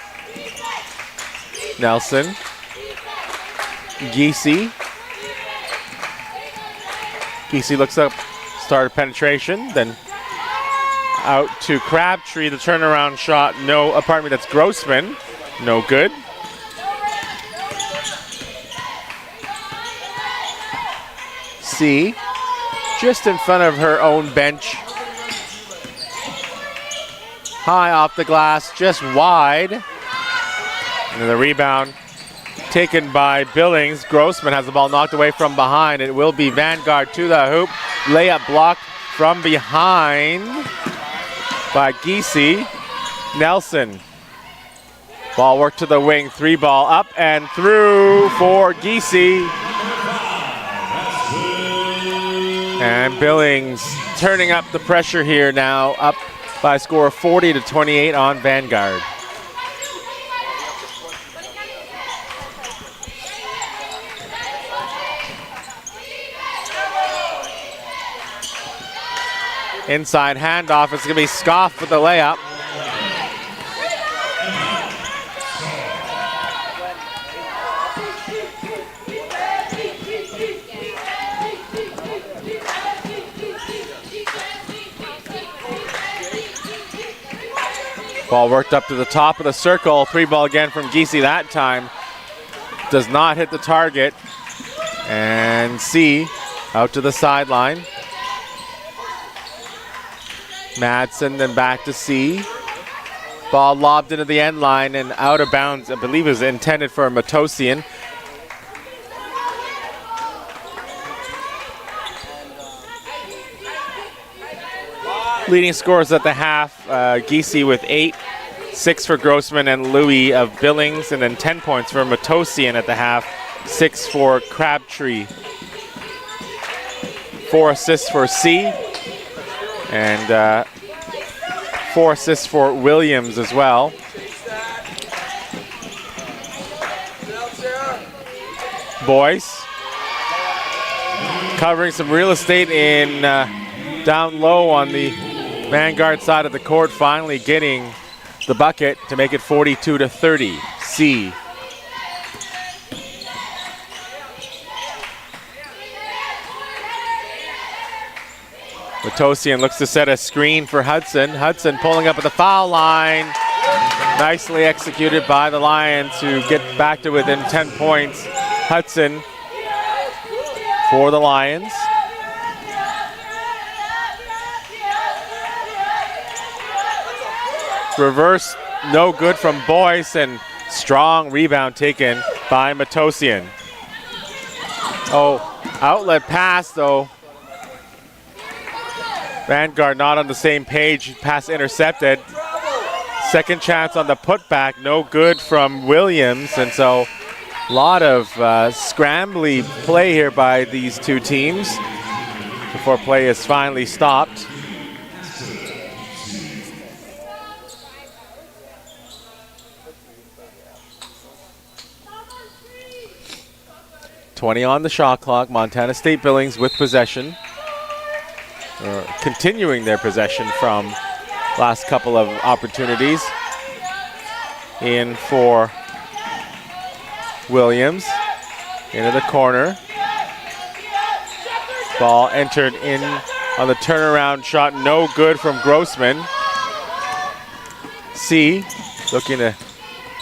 Nelson. Giese. Giese looks up, started penetration, then out to Crabtree. The turnaround shot, that's Grossman, no good. C, just in front of her own bench. high off the glass, just wide. And the rebound taken by Billings. Grossman has the ball knocked away from behind. It will be Vanguard to the hoop. Layup blocked from behind by Giese. Nelson. Ball worked to the wing. 3-ball up and through for Giese. And Billings turning up the pressure here now, up by a score of 40-28 on Vanguard. Inside handoff, it's going to be Scoff with the layup. Ball worked up to the top of the circle. 3-ball again from Giese that time. Does not hit the target. And C out to the sideline. Madsen then back to C. Ball lobbed into the end line and out of bounds. I believe it was intended for Matosian. Leading scorers at the half, Giese with 8, 6 for Grossman and Louis of Billings, and then 10 points for Matosian at the half, 6 for Crabtree. 4 assists for C, and 4 assists for Williams as well. Boyce covering some real estate in down low on the Vanguard side of the court, finally getting the bucket to make it 42-30. C. Matosian looks to set a screen for Hudson. Hudson pulling up at the foul line. Nicely executed by the Lions to get back to within 10 points. Hudson for the Lions. Reverse, no good from Boyce, and strong rebound taken by Matosian. Oh, outlet pass though. Vanguard not on the same page, pass intercepted. Second chance on the putback, no good from Williams, and so a lot of scrambly play here by these two teams before play is finally stopped. .20 on the shot clock. Montana State Billings with possession. Continuing their possession from last couple of opportunities. In for Williams. Into the corner. Ball entered in on the turnaround shot. No good from Grossman. C looking to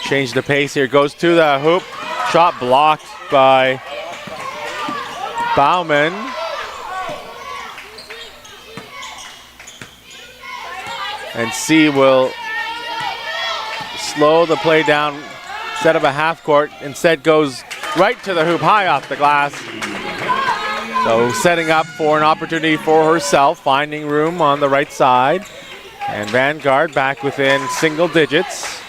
change the pace here. Goes to the hoop. Shot blocked by Bauman. And C will slow the play down, set up a half court, instead goes right to the hoop, high off the glass. So setting up for an opportunity for herself, finding room on the right side. And Vanguard back within single digits.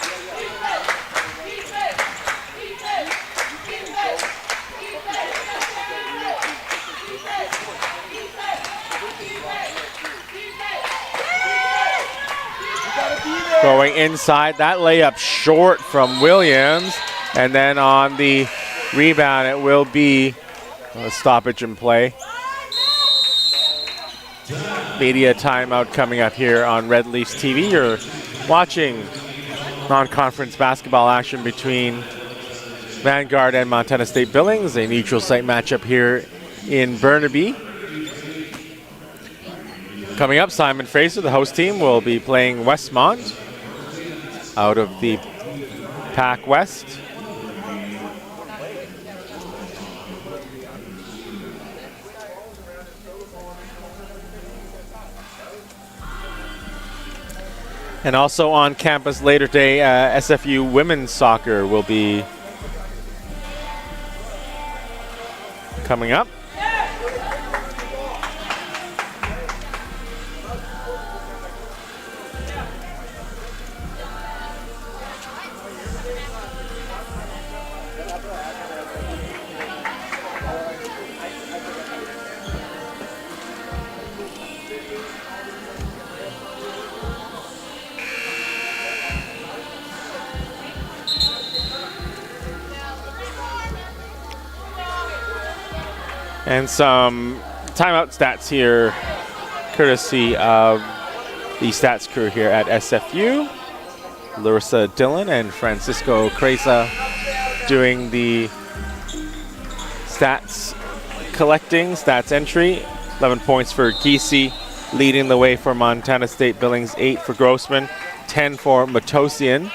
Going inside, that layup short from Williams. And then on the rebound, it will be a stoppage in play. Media timeout coming up here on Red Leafs TV. You're watching non-conference basketball action between Vanguard and Montana State Billings, a neutral site matchup here in Burnaby. Coming up, Simon Fraser, the host team, will be playing Westmont out of the Pac West. And also on campus later today, SFU women's soccer will be coming up. And some timeout stats here, courtesy of the stats crew here at SFU. Larissa Dillon and Francisco Cresa doing the stats collecting, stats entry. 11 points for Giese, leading the way for Montana State Billings. 8 for Grossman, 10 for Matosian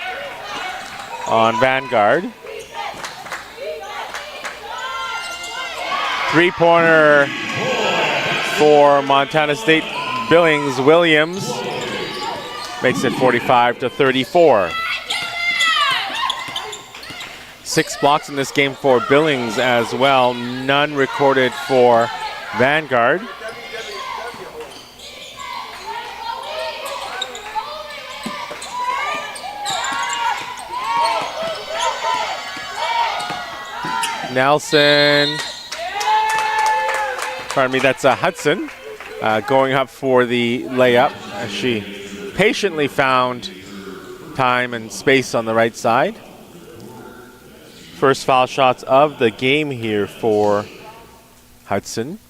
on Vanguard. Three-pointer for Montana State Billings. Williams makes it 45-34. 6 blocks in this game for Billings as well. None recorded for Vanguard. Nelson. Pardon me, that's Hudson going up for the layup as she patiently found time and space on the right side. First foul shots of the game here for Hudson.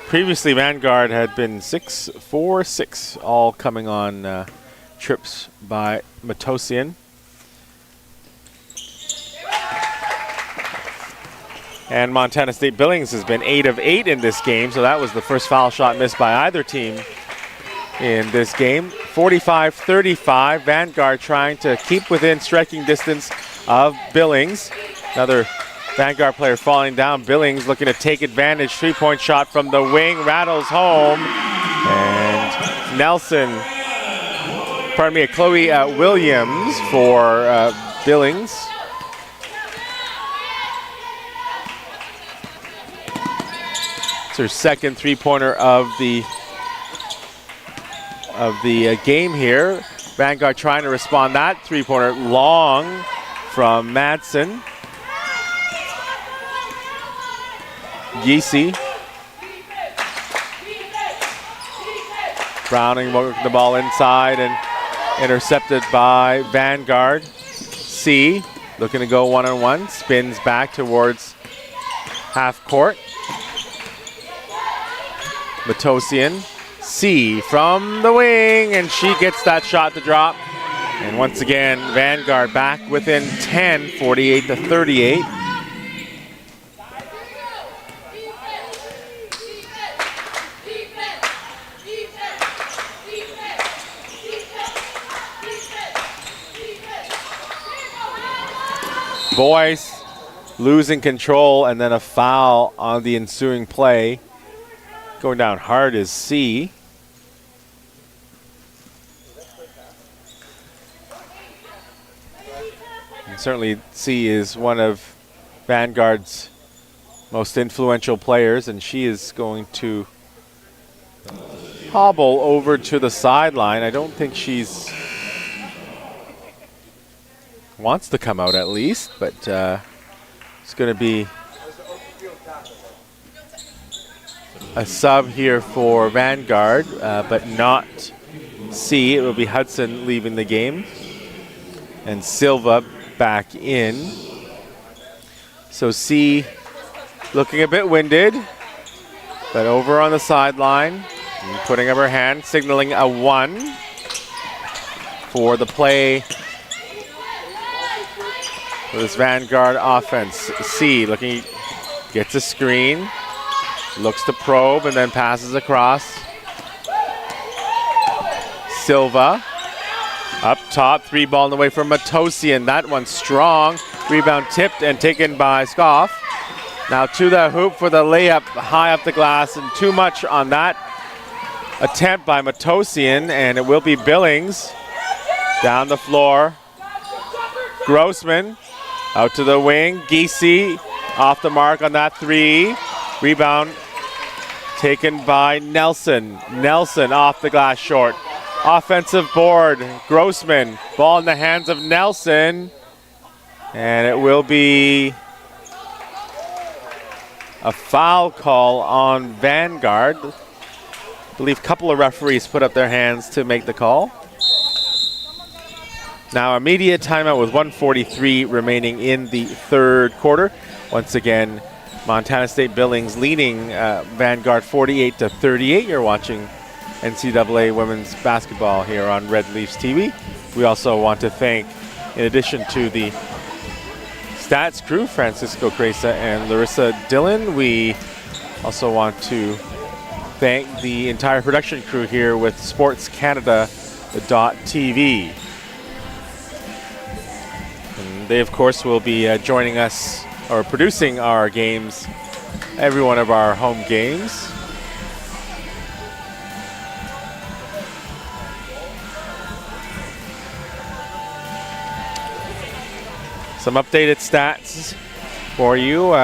Previously, Vanguard had been 6-4-6, all coming on trips by Matosian. And Montana State Billings has been 8 of 8 in this game, so that was the first foul shot missed by either team in this game. 45-35, Vanguard trying to keep within striking distance of Billings. Another Vanguard player falling down. Billings looking to take advantage. 3-point shot from the wing, rattles home. And Chloe Williams for Billings. Her second three-pointer of the game here. Vanguard trying to respond. That three-pointer long from Madsen. Giese. Browning working the ball inside and intercepted by Vanguard. C looking to go one-on-one. Spins back towards half court. Matosian, C from the wing, and she gets that shot to drop. And once again, Vanguard back within 10, 48-38. Boyce losing control, and then a foul on the ensuing play. Going down hard is C. And certainly C is one of Vanguard's most influential players, and she is going to hobble over to the sideline. I don't think she's wants to come out at least, but it's going to be a sub here for Vanguard, but not C. It will be Hudson leaving the game. And Silva back in. So C looking a bit winded, but over on the sideline, and putting up her hand, signaling a 1 for the play for this Vanguard offense. C looking, gets a screen. Looks to probe and then passes across. Silva up top, 3-ball on the way from Matosian. That one strong. Rebound tipped and taken by Scoff. Now to the hoop for the layup, high up the glass, and too much on that attempt by Matosian, and it will be Billings down the floor. Grossman out to the wing. Giese off the mark on that three. Rebound taken by Nelson. Nelson off the glass short. Offensive board. Grossman. Ball in the hands of Nelson. And it will be a foul call on Vanguard. I believe a couple of referees put up their hands to make the call. Now immediate timeout with 1:43 remaining in the third quarter. Once again, Montana State Billings leading Vanguard 48-38. You're watching NCAA women's basketball here on Red Leafs TV. We also want to thank, in addition to the stats crew, Francisco Cresa and Larissa Dillon, we also want to thank the entire production crew here with Sports Canada.tv. And they, of course, will be joining us or producing our games, every one of our home games. Some updated stats for you.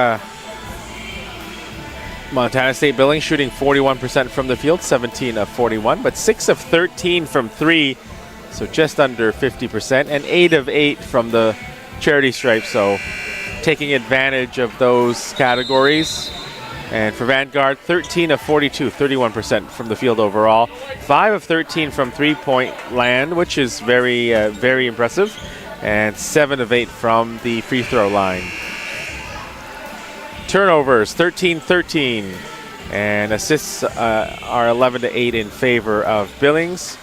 Montana State Billings shooting 41% from the field, 17 of 41, but 6 of 13 from three, so just under 50%, and 8 of 8 from the charity stripe, so taking advantage of those categories. And for Vanguard, 13 of 42, 31% from the field overall, 5 of 13 from three-point land, which is very, very impressive, and 7 of 8 from the free throw line. Turnovers, 13-13, and assists are 11-8 in favor of Billings.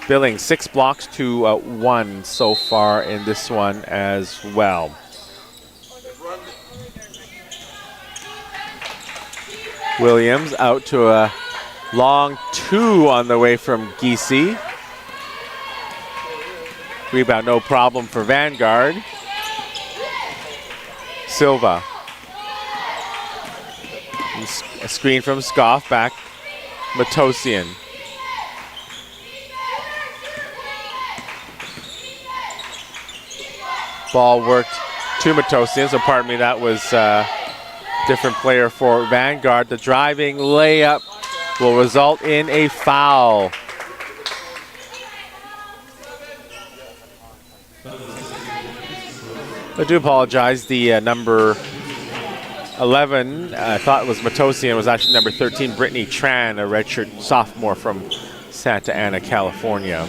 Billings 6 blocks to 1 so far in this one as well. Williams out to a long 2 on the way from Giese. Rebound no problem for Vanguard. Silva. A screen from Scoff, back Matosian. Ball worked to Matosian, so pardon me, that was different player for Vanguard. The driving layup will result in a foul. I do apologize, the number 11, I thought it was Matosian, was actually number 13, Brittany Tran, a redshirt sophomore from Santa Ana, California.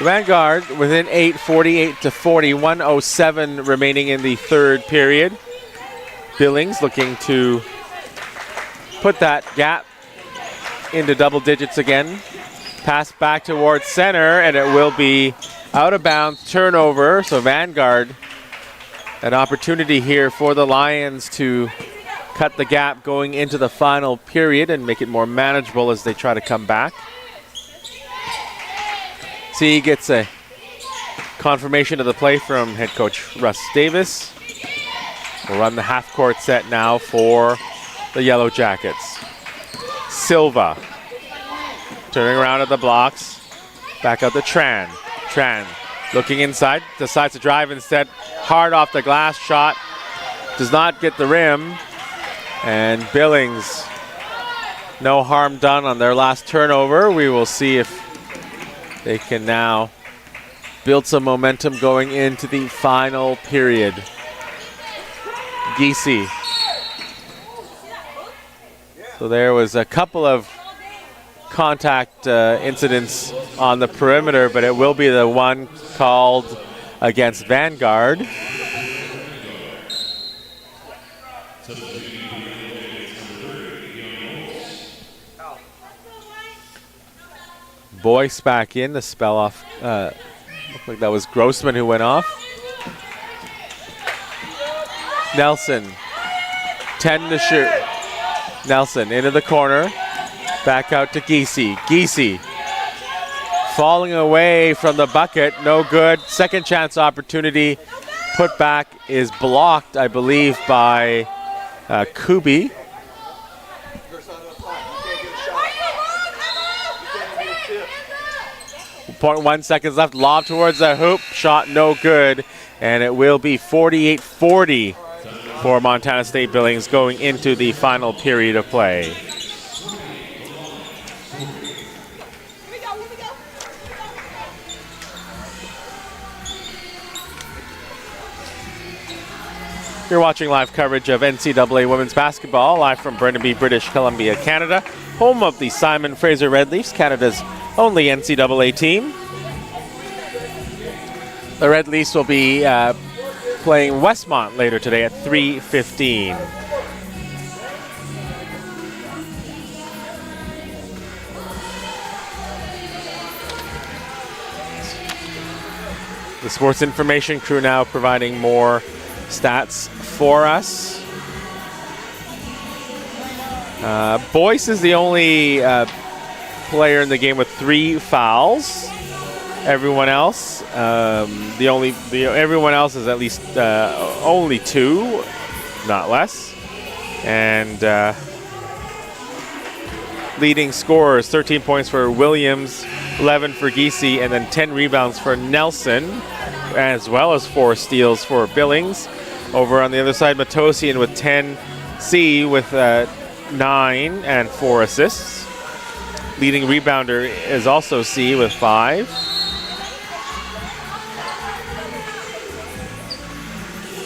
Vanguard within 8, 48-40, 1:07 remaining in the third period. Billings looking to put that gap into double digits again. Pass back towards center, and it will be out of bounds, turnover. So Vanguard, an opportunity here for the Lions to cut the gap going into the final period and make it more manageable as they try to come back. See, gets a confirmation of the play from head coach Russ Davis. We'll run the half-court set now for the Yellow Jackets. Silva turning around at the blocks. Back out to Tran. Tran looking inside, decides to drive instead. Hard off the glass shot. Does not get the rim. And Billings, no harm done on their last turnover. We will see if they can now build some momentum going into the final period. Giese. So there was a couple of contact incidents on the perimeter, but it will be the one called against Vanguard. Boyce back in to spell off. Looked like that was Grossman who went off. Nelson, 10 to shoot. Nelson into the corner. Back out to Giese. Giese falling away from the bucket. No good. Second chance opportunity. Put back is blocked, I believe, by Kubi. 0.1 seconds left. Lob towards the hoop. Shot no good. And it will be 48-40 for Montana State Billings going into the final period of play. You're watching live coverage of NCAA women's basketball, live from Burnaby, British Columbia, Canada, home of the Simon Fraser Red Leafs, Canada's only NCAA team. The Red Leafs will be playing Westmont later today at 3:15. The sports information crew now providing more stats for us. Boyce is the only player in the game with 3 fouls. Everyone else, everyone else is at least only 2, not less. And leading scorers, 13 points for Williams, 11 for Giese, and then 10 rebounds for Nelson, as well as 4 steals for Billings. Over on the other side, Matosian with 10, C with 9 and 4 assists. Leading rebounder is also C with 5.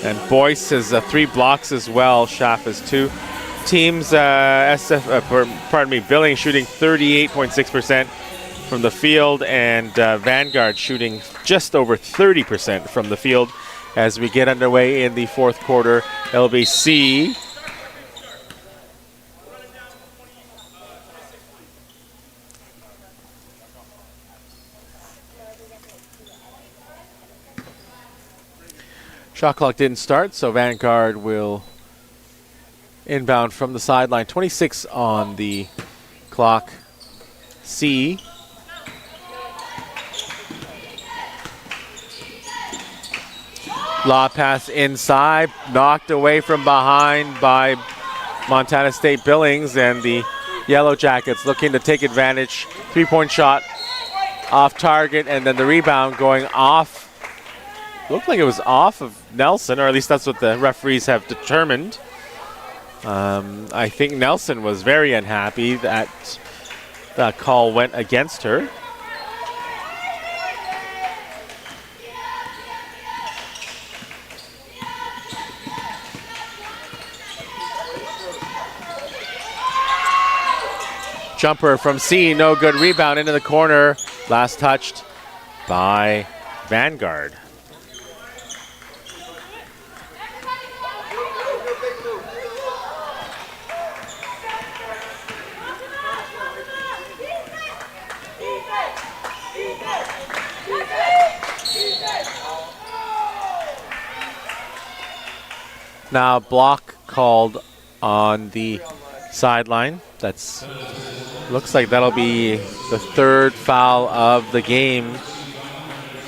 And Boyce has 3 blocks as well. Schaff has 2. Teams, Billings shooting 38.6% from the field, and Vanguard shooting just over 30% from the field. As we get underway in the fourth quarter, LBC shot clock didn't start, so Vanguard will inbound from the sideline. 26 on the clock. C. Lob pass inside, knocked away from behind by Montana State Billings, and the Yellow Jackets looking to take advantage. 3-point shot off target, and then the rebound going off. Looked like it was off of Nelson, or at least that's what the referees have determined. I think Nelson was very unhappy that that call went against her. Jumper from C, no good. Rebound into the corner. Last touched by Vanguard. Now block called on the sideline. That's looks like that'll be the 3rd foul of the game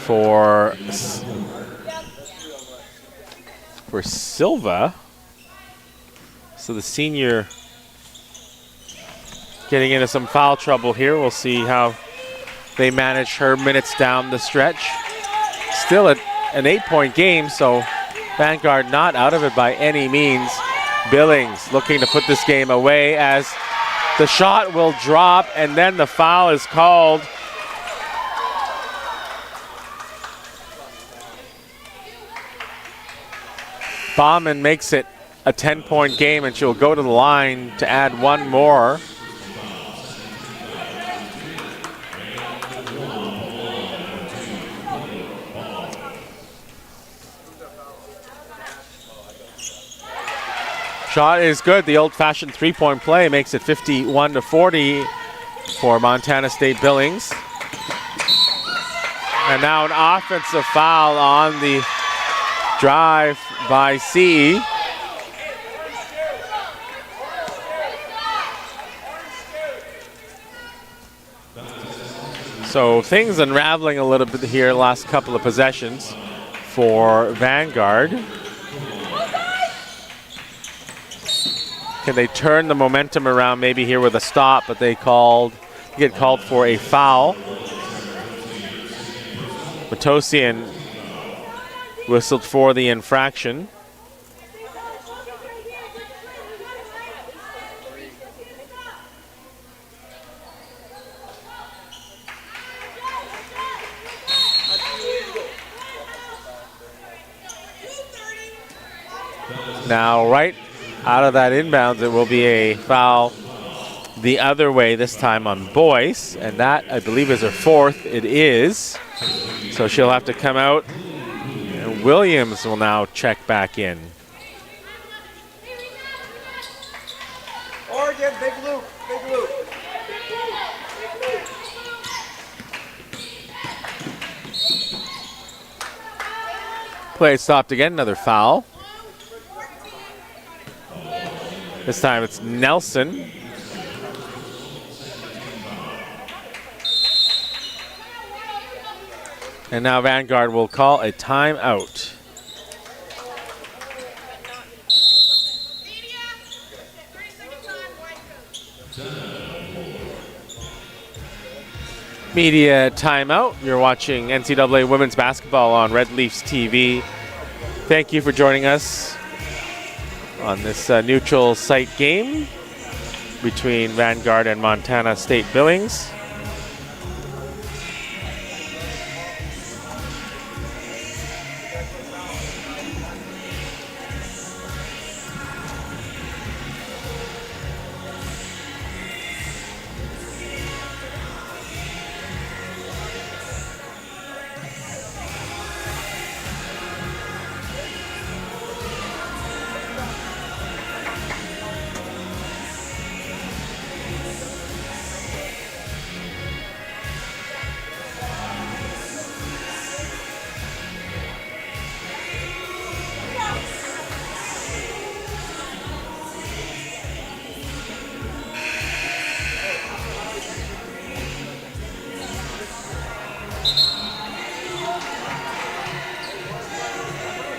for Silva. So the senior getting into some foul trouble here. We'll see how they manage her minutes down the stretch. Still an 8-point game, so Vanguard not out of it by any means. Billings looking to put this game away as the shot will drop, and then the foul is called. Bauman makes it a 10-point game, and she'll go to the line to add 1 more. Shot is good. The old-fashioned 3-point play makes it 51-40. for Montana State Billings. And now an offensive foul on the drive by CE. So things unraveling a little bit here last couple of possessions for Vanguard. Can they turn the momentum around maybe here with a stop, but they get called for a foul. Matosian whistled for the infraction. Now, right out of that inbounds, it will be a foul the other way, this time on Boyce, and that, I believe, is her fourth. It is. So she'll have to come out, and Williams will now check back in. Oregon, big loop, big loop. Play stopped again, another foul. This time it's Nelson. And now Vanguard will call a timeout. Media timeout. You're watching NCAA women's basketball on Red Leafs TV. Thank you for joining us on this neutral site game between Vanguard and Montana State Billings.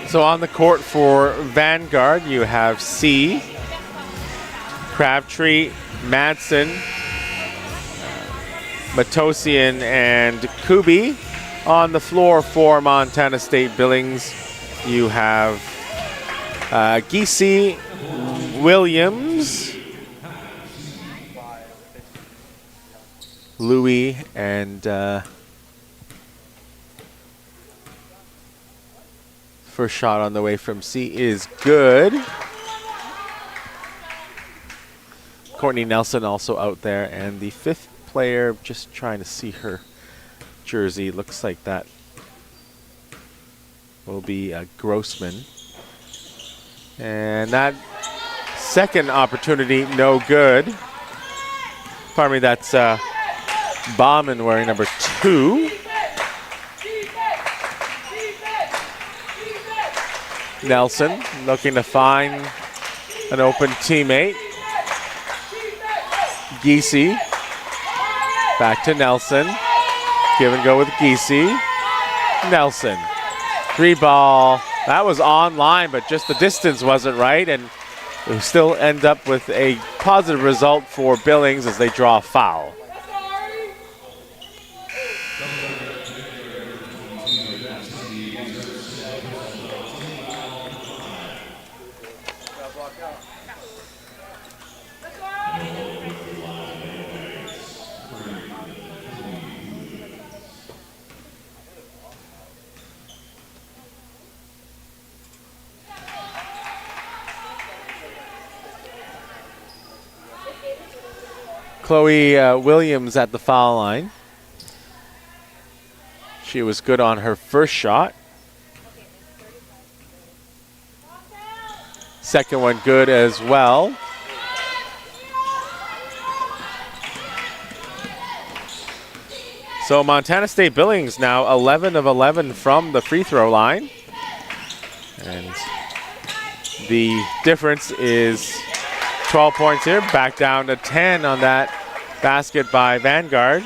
So on the court for Vanguard, you have C, Crabtree, Madsen, Matosian, and Kubi. On the floor for Montana State Billings, you have Giese, Williams, Louis, and first shot on the way from C is good. Courtney Nelson also out there, and the fifth player, just trying to see her jersey, looks like that will be Grossman. And that second opportunity, no good. Pardon me, that's Bauman wearing number 2. Nelson looking to find an open teammate. Giese back to Nelson. Give and go with Giese. Nelson. 3-ball. That was online, but just the distance wasn't right, and we still end up with a positive result for Billings as they draw a foul. Chloe Williams at the foul line. She was good on her first shot. Second one good as well. So Montana State Billings now 11 of 11 from the free throw line. And the difference is 12 points here, back down to 10 on that basket by Vanguard.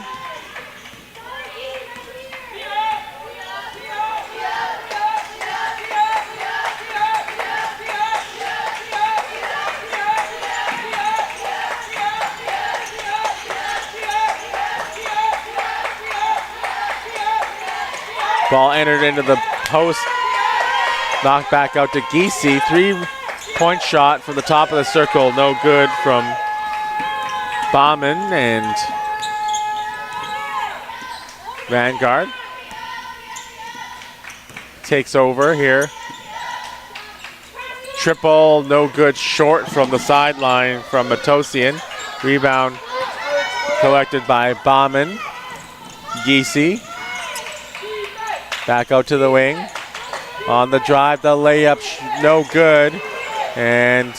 Ball entered into the post, knocked back out to Giese. 3-point shot from the top of the circle, no good from Bauman, and Vanguard takes over here. Triple, no good, short from the sideline from Matosian. Rebound collected by Bauman. Giese back out to the wing. On the drive, the layup, no good. And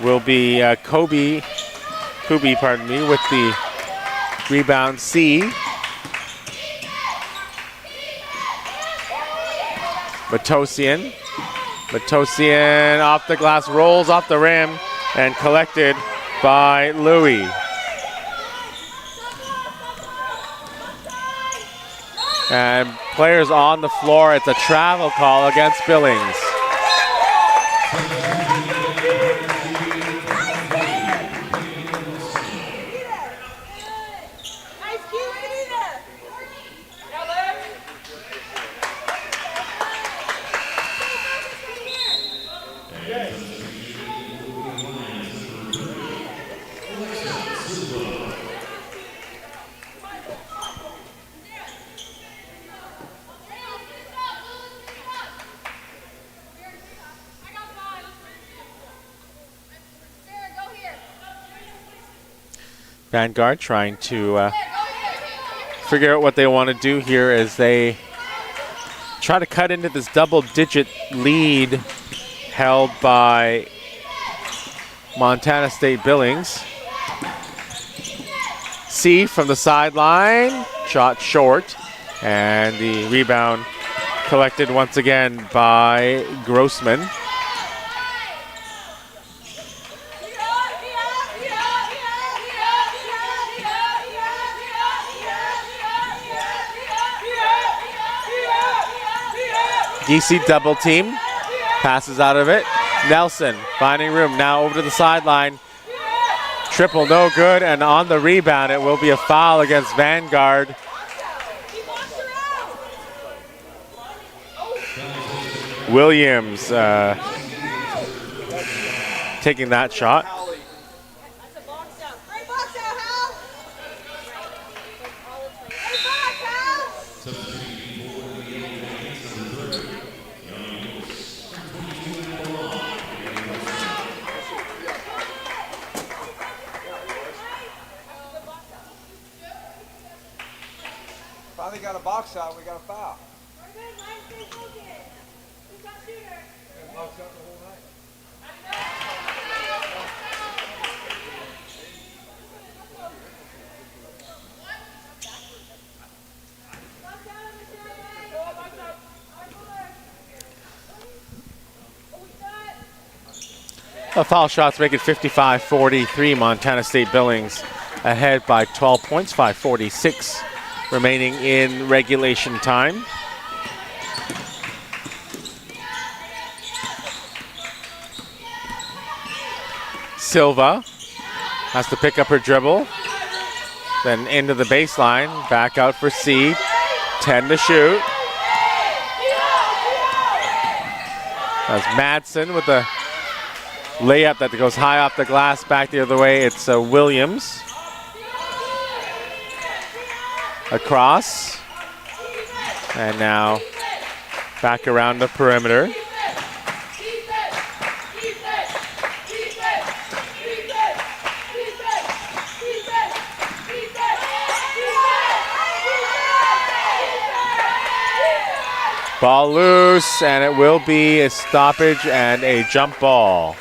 will be Kubi, pardon me, with the rebound. C. Matosian off the glass, rolls off the rim, and collected by Louis. And players on the floor. It's a travel call against Billings. Vanguard trying to figure out what they want to do here as they try to cut into this double-digit lead held by Montana State Billings. C from the sideline, shot short, and the rebound collected once again by Grossman. Giese double team, passes out of it. Nelson finding room, now over to the sideline. Triple, no good, and on the rebound, it will be a foul against Vanguard. Williams taking that shot. Finally got a box out, we got a foul. Foul shots make it 55-43. Montana State Billings ahead by 12 points, 5:46 remaining in regulation time. Silva has to pick up her dribble, then into the baseline, back out for C, 10 to shoot. That's Madsen with a layup that goes high off the glass, back the other way. It's Williams. Across. And now back around the perimeter. Ball loose, and it will be a stoppage and a jump ball.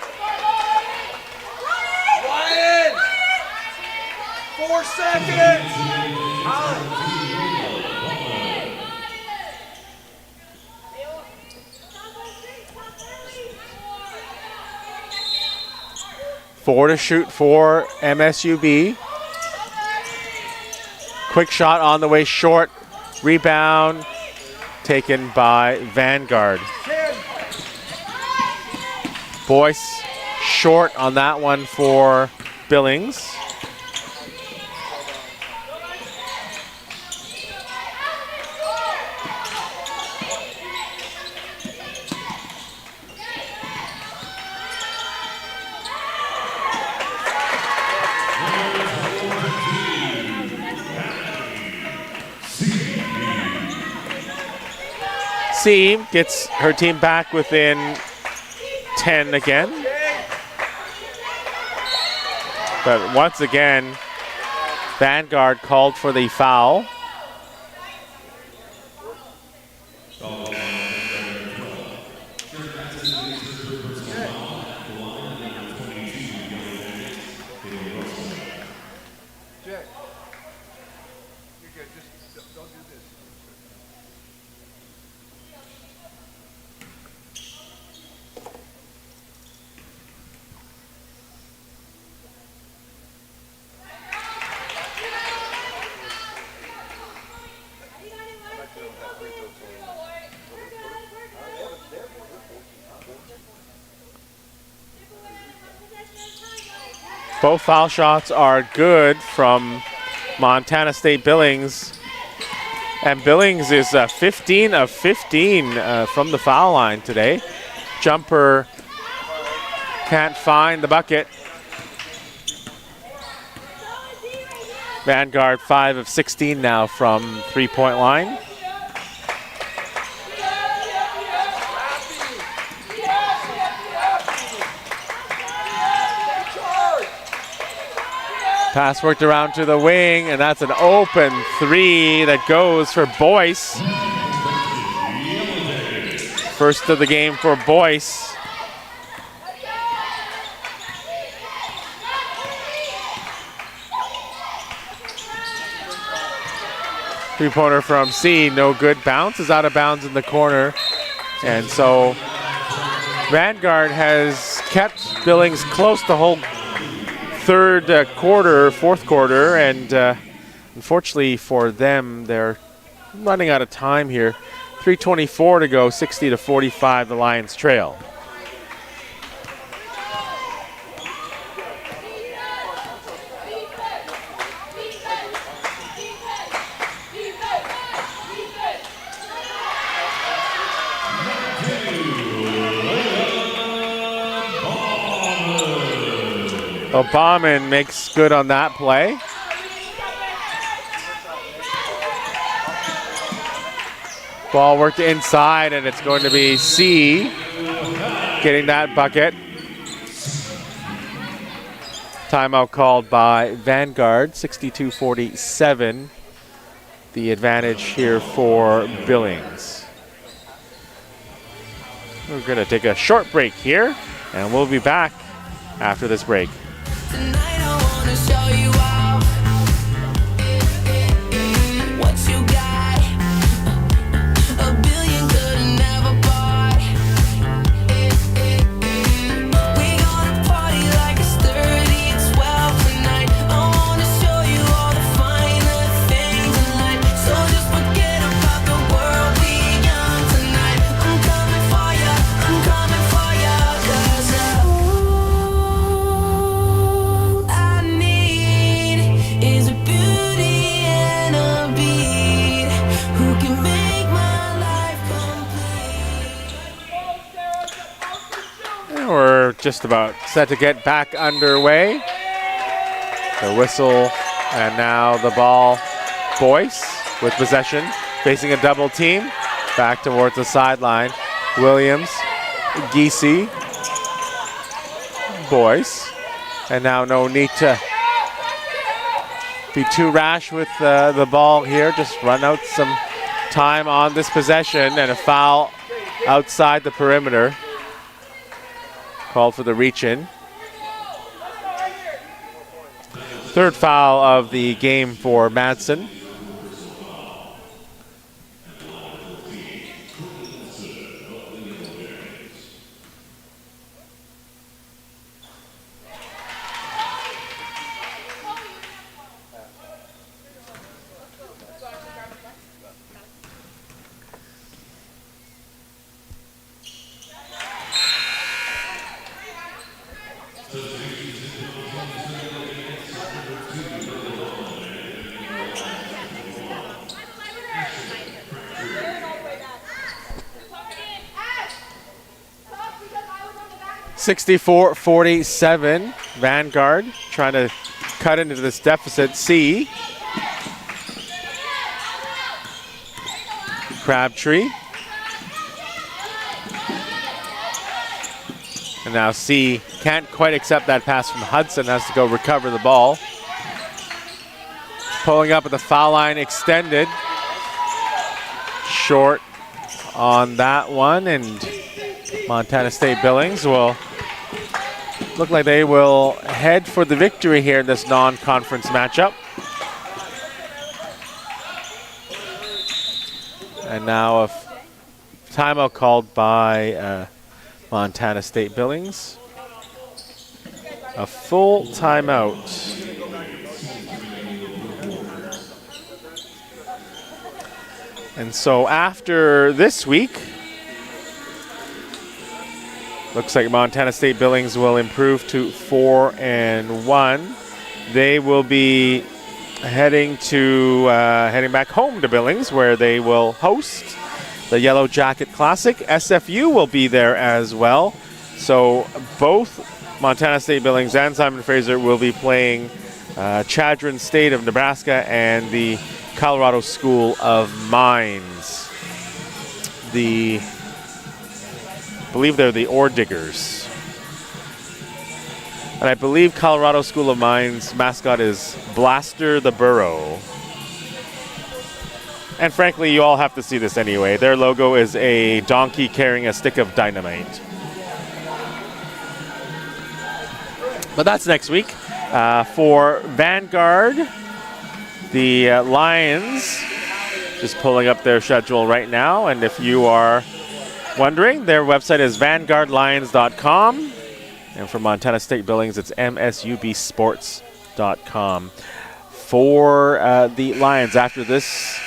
4 seconds. Out. 4 to shoot for MSUB. Quick shot on the way short. Rebound taken by Vanguard. Boyce short on that one for Billings. C gets her team back within 10 again. But once again, Vanguard called for the foul. Both foul shots are good from Montana State Billings. And Billings is 15 of 15 from the foul line today. Jumper can't find the bucket. Vanguard 5 of 16 now from three-point line. Pass worked around to the wing, and that's an open three that goes for Boyce. First of the game for Boyce. Three-pointer from C, no good. Bounce is out of bounds in the corner. And so Vanguard has kept Billings close the whole fourth quarter, and unfortunately for them, they're running out of time here. 3:24 to go, 60-45, the Lions trail. Obama makes good on that play. Ball worked inside, and it's going to be C getting that bucket. Timeout called by Vanguard, 62-47. The advantage here for Billings. We're going to take a short break here, and we'll be back after this break. Tonight I wanna show you out what you got. A billion could never buy. We gonna party like it's 30 and 12 tonight. I wanna show you all the finer things in life. So just forget about the world beyond tonight. I'm coming for ya, I'm coming for ya, 'cause I need is a beauty and a beat who can make my life complete. And we're just about set to get back underway. The whistle, and now the ball. Boyce with possession, facing a double team. Back towards the sideline. Williams, Giese, Boyce. And now no need to be too rash with the ball here. Just run out some time on this possession, and a foul outside the perimeter. Called for the reach in. Third foul of the game for Madsen. (64-47). Vanguard trying to cut into this deficit. C. Crabtree. And now C can't quite accept that pass from Hudson, has to go recover the ball. Pulling up at the foul line, extended. Short on that one, and Montana State Billings will look like they will head for the victory here in this non-conference matchup. And now a timeout called by Montana State Billings. A full timeout. And so after this week, looks like Montana State Billings will improve to 4-1. They will be heading back home to Billings, where they will host the Yellow Jacket Classic. SFU will be there as well. So both Montana State Billings and Simon Fraser will be playing Chadron State of Nebraska and the Colorado School of Mines. I believe they're the Ore Diggers. And I believe Colorado School of Mines mascot is Blaster the Burrow. And frankly, you all have to see this anyway. Their logo is a donkey carrying a stick of dynamite. But that's next week. For Vanguard, the Lions, just pulling up their schedule right now. And if you are wondering, their website is vanguardlions.com. And for Montana State Billings, it's msubsports.com. For the Lions, after this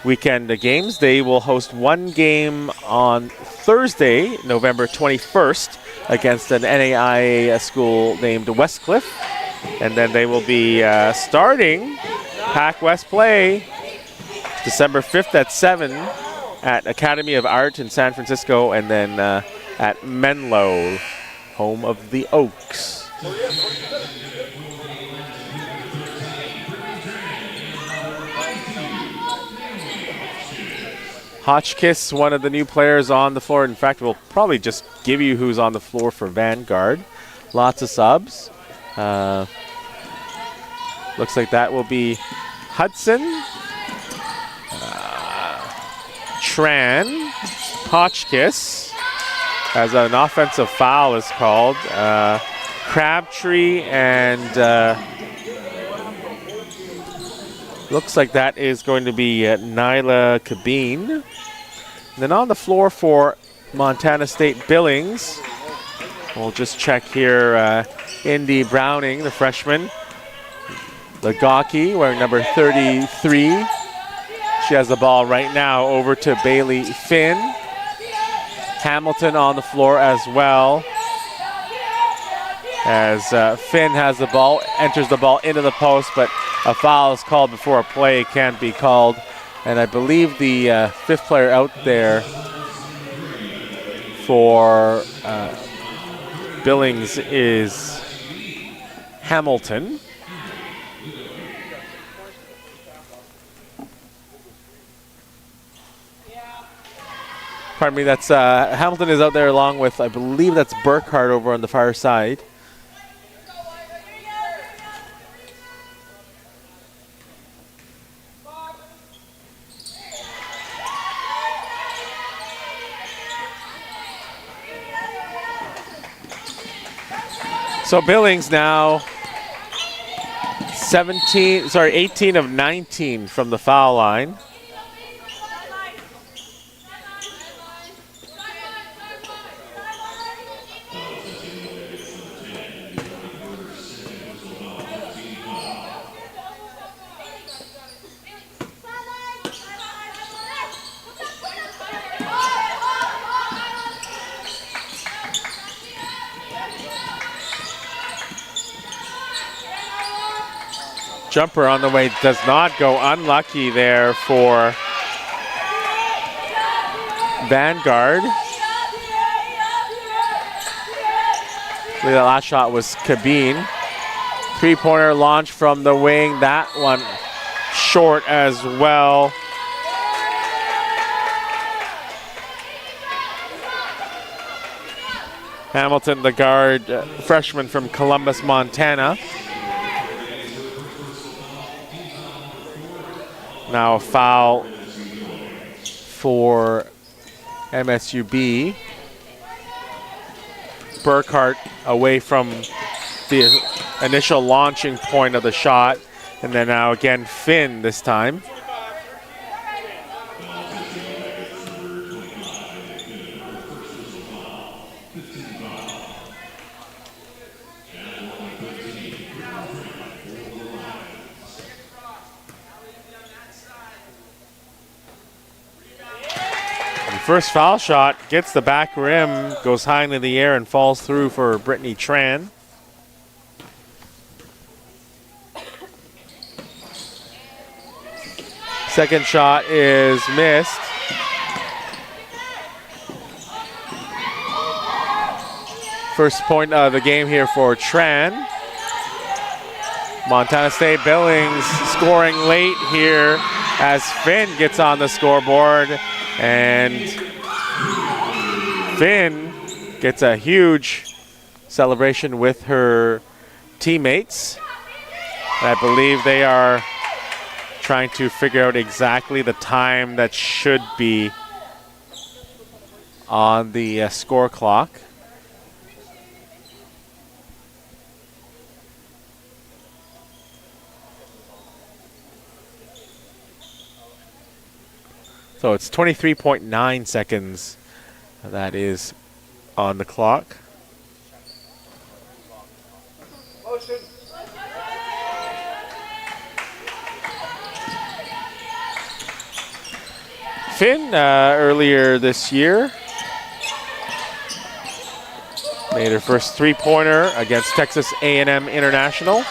weekend games, they will host one game on Thursday, November 21st, against an NAIA school named Westcliff. And then they will be starting Pac West play December 5th at 7 at Academy of Art in San Francisco, and then at Menlo, home of the Oaks. Hotchkiss, one of the new players on the floor. In fact, we'll probably just give you who's on the floor for Vanguard. Lots of subs. Looks like that will be Hudson, Tran, Hotchkiss, as an offensive foul is called. Crabtree, and looks like that is going to be Nyla Cabine. And then on the floor for Montana State Billings, we'll just check here. Indy Browning, the freshman. Lagaki, wearing number 33. She has the ball right now over to Bailey Finn. Hamilton on the floor as well, as Finn has the ball, enters the ball into the post, but a foul is called before a play can be called. And I believe the fifth player out there for Billings is Hamilton. Pardon me, that's Hamilton is out there along with, I believe that's Burkhart over on the far side. So Billings now 18 of 19 from the foul line. Jumper on the way does not go. Unlucky there for Vanguard. The last shot was Cabine. Three-pointer launch from the wing. That one short as well. Hamilton, the guard, freshman from Columbus, Montana. Now a foul for MSUB. Burkhart away from the initial launching point of the shot. And then now again Finn this time. First foul shot gets the back rim, goes high into the air and falls through for Brittany Tran. Second shot is missed. First point of the game here for Tran. Montana State Billings scoring late here as Finn gets on the scoreboard. And Finn gets a huge celebration with her teammates. I believe they are trying to figure out exactly the time that should be on the score clock. So it's 23.9 seconds that is on the clock. Finn earlier this year made her first three-pointer against Texas A&M International.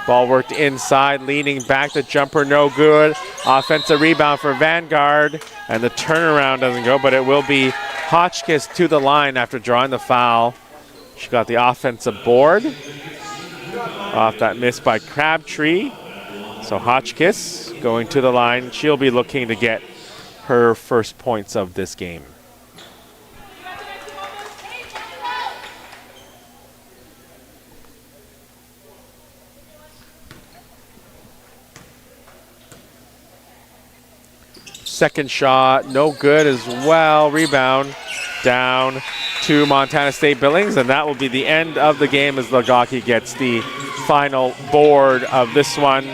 Ball worked inside, leaning back, the jumper no good. Offensive rebound for Vanguard, and the turnaround doesn't go, but it will be Hotchkiss to the line after drawing the foul. She got the offensive board off that miss by Crabtree. So Hotchkiss going to the line. She'll be looking to get her first points of this game. Second shot, no good as well. Rebound down to Montana State Billings, and that will be the end of the game as Lagaki gets the final board of this one.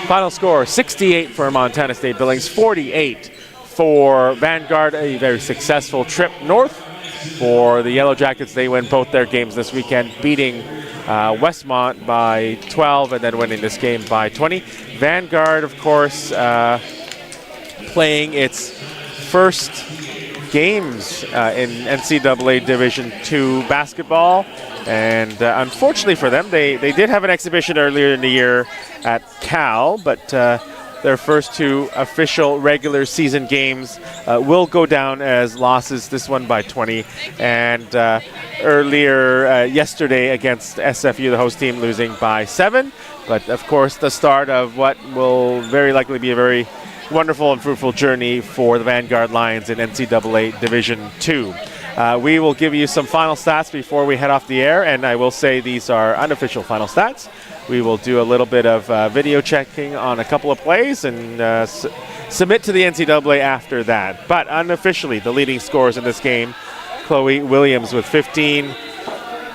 Final score, 68 for Montana State Billings, 48 for Vanguard. A very successful trip north for the Yellow Jackets. They win both their games this weekend, beating Westmont by 12 and then winning this game by 20. Vanguard, of course, playing its first games in NCAA Division II basketball. And unfortunately for them, they did have an exhibition earlier in the year at Cal, but their first two official regular season games will go down as losses, this one by 20. And earlier yesterday against SFU, the host team, losing by 7. But of course, the start of what will very likely be a very wonderful and fruitful journey for the Vanguard Lions in NCAA Division II. We will give you some final stats before we head off the air, and I will say these are unofficial final stats. We will do a little bit of video checking on a couple of plays and submit to the NCAA after that. But unofficially, the leading scorers in this game, Chloe Williams with 15,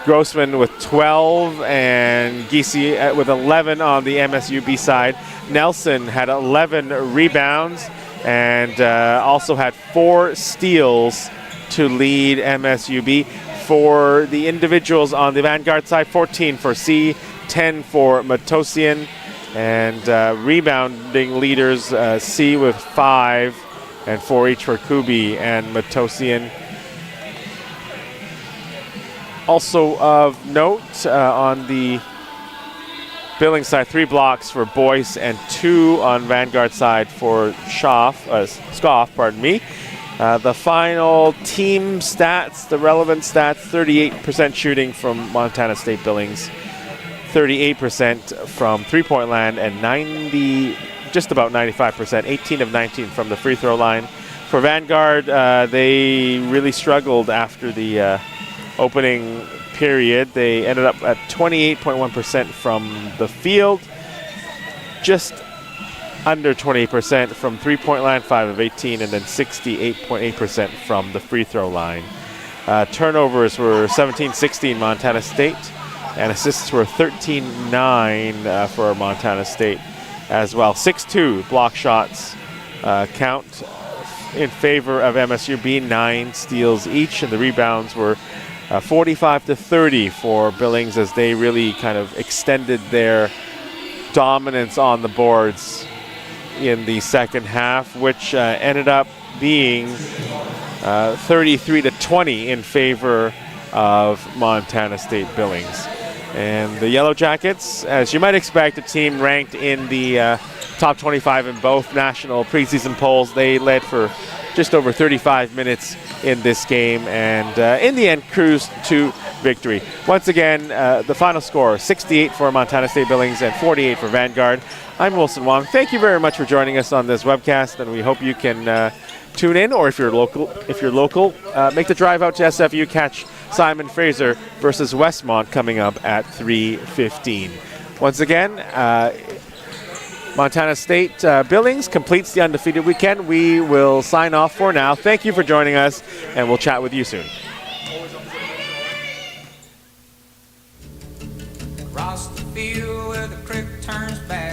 Grossman with 12 and Giese with 11 on the MSUB side. Nelson had 11 rebounds and also had 4 steals to lead MSUB. For the individuals on the Vanguard side, 14 for C, 10 for Matosian, and rebounding leaders, C with 5 and 4 each for Kubi and Matosian. Also of note on the Billings side, 3 blocks for Boyce and 2 on Vanguard side for Scoff, pardon me. The final team stats, the relevant stats, 38% shooting from Montana State Billings, 38% from three-point land, and just about 95%, 18 of 19 from the free throw line. For Vanguard, they really struggled after the opening period. They ended up at 28.1% from the field, just under 28% from three-point line, 5 of 18, and then 68.8% from the free throw line. Turnovers were 17-16 Montana State, and assists were 13-9 for Montana State as well. 6-2 block shots count in favor of MSUB, 9 steals each, and the rebounds were 45-30 for Billings as they really kind of extended their dominance on the boards in the second half, which ended up being 33-20 in favor of Montana State Billings. And the Yellow Jackets, as you might expect, a team ranked in the top 25 in both national preseason polls. They led for just over 35 minutes in this game and in the end cruised to victory. Once again, the final score, 68 for Montana State Billings and 48 for Vanguard. I'm Wilson Wong. Thank you very much for joining us on this webcast, and we hope you can tune in, or if you're local, make the drive out to SFU, catch Simon Fraser versus Westmont coming up at 3:15. Once again, Montana State Billings completes the undefeated weekend. We will sign off for now. Thank you for joining us, and we'll chat with you soon. Across the field where the creek turns back.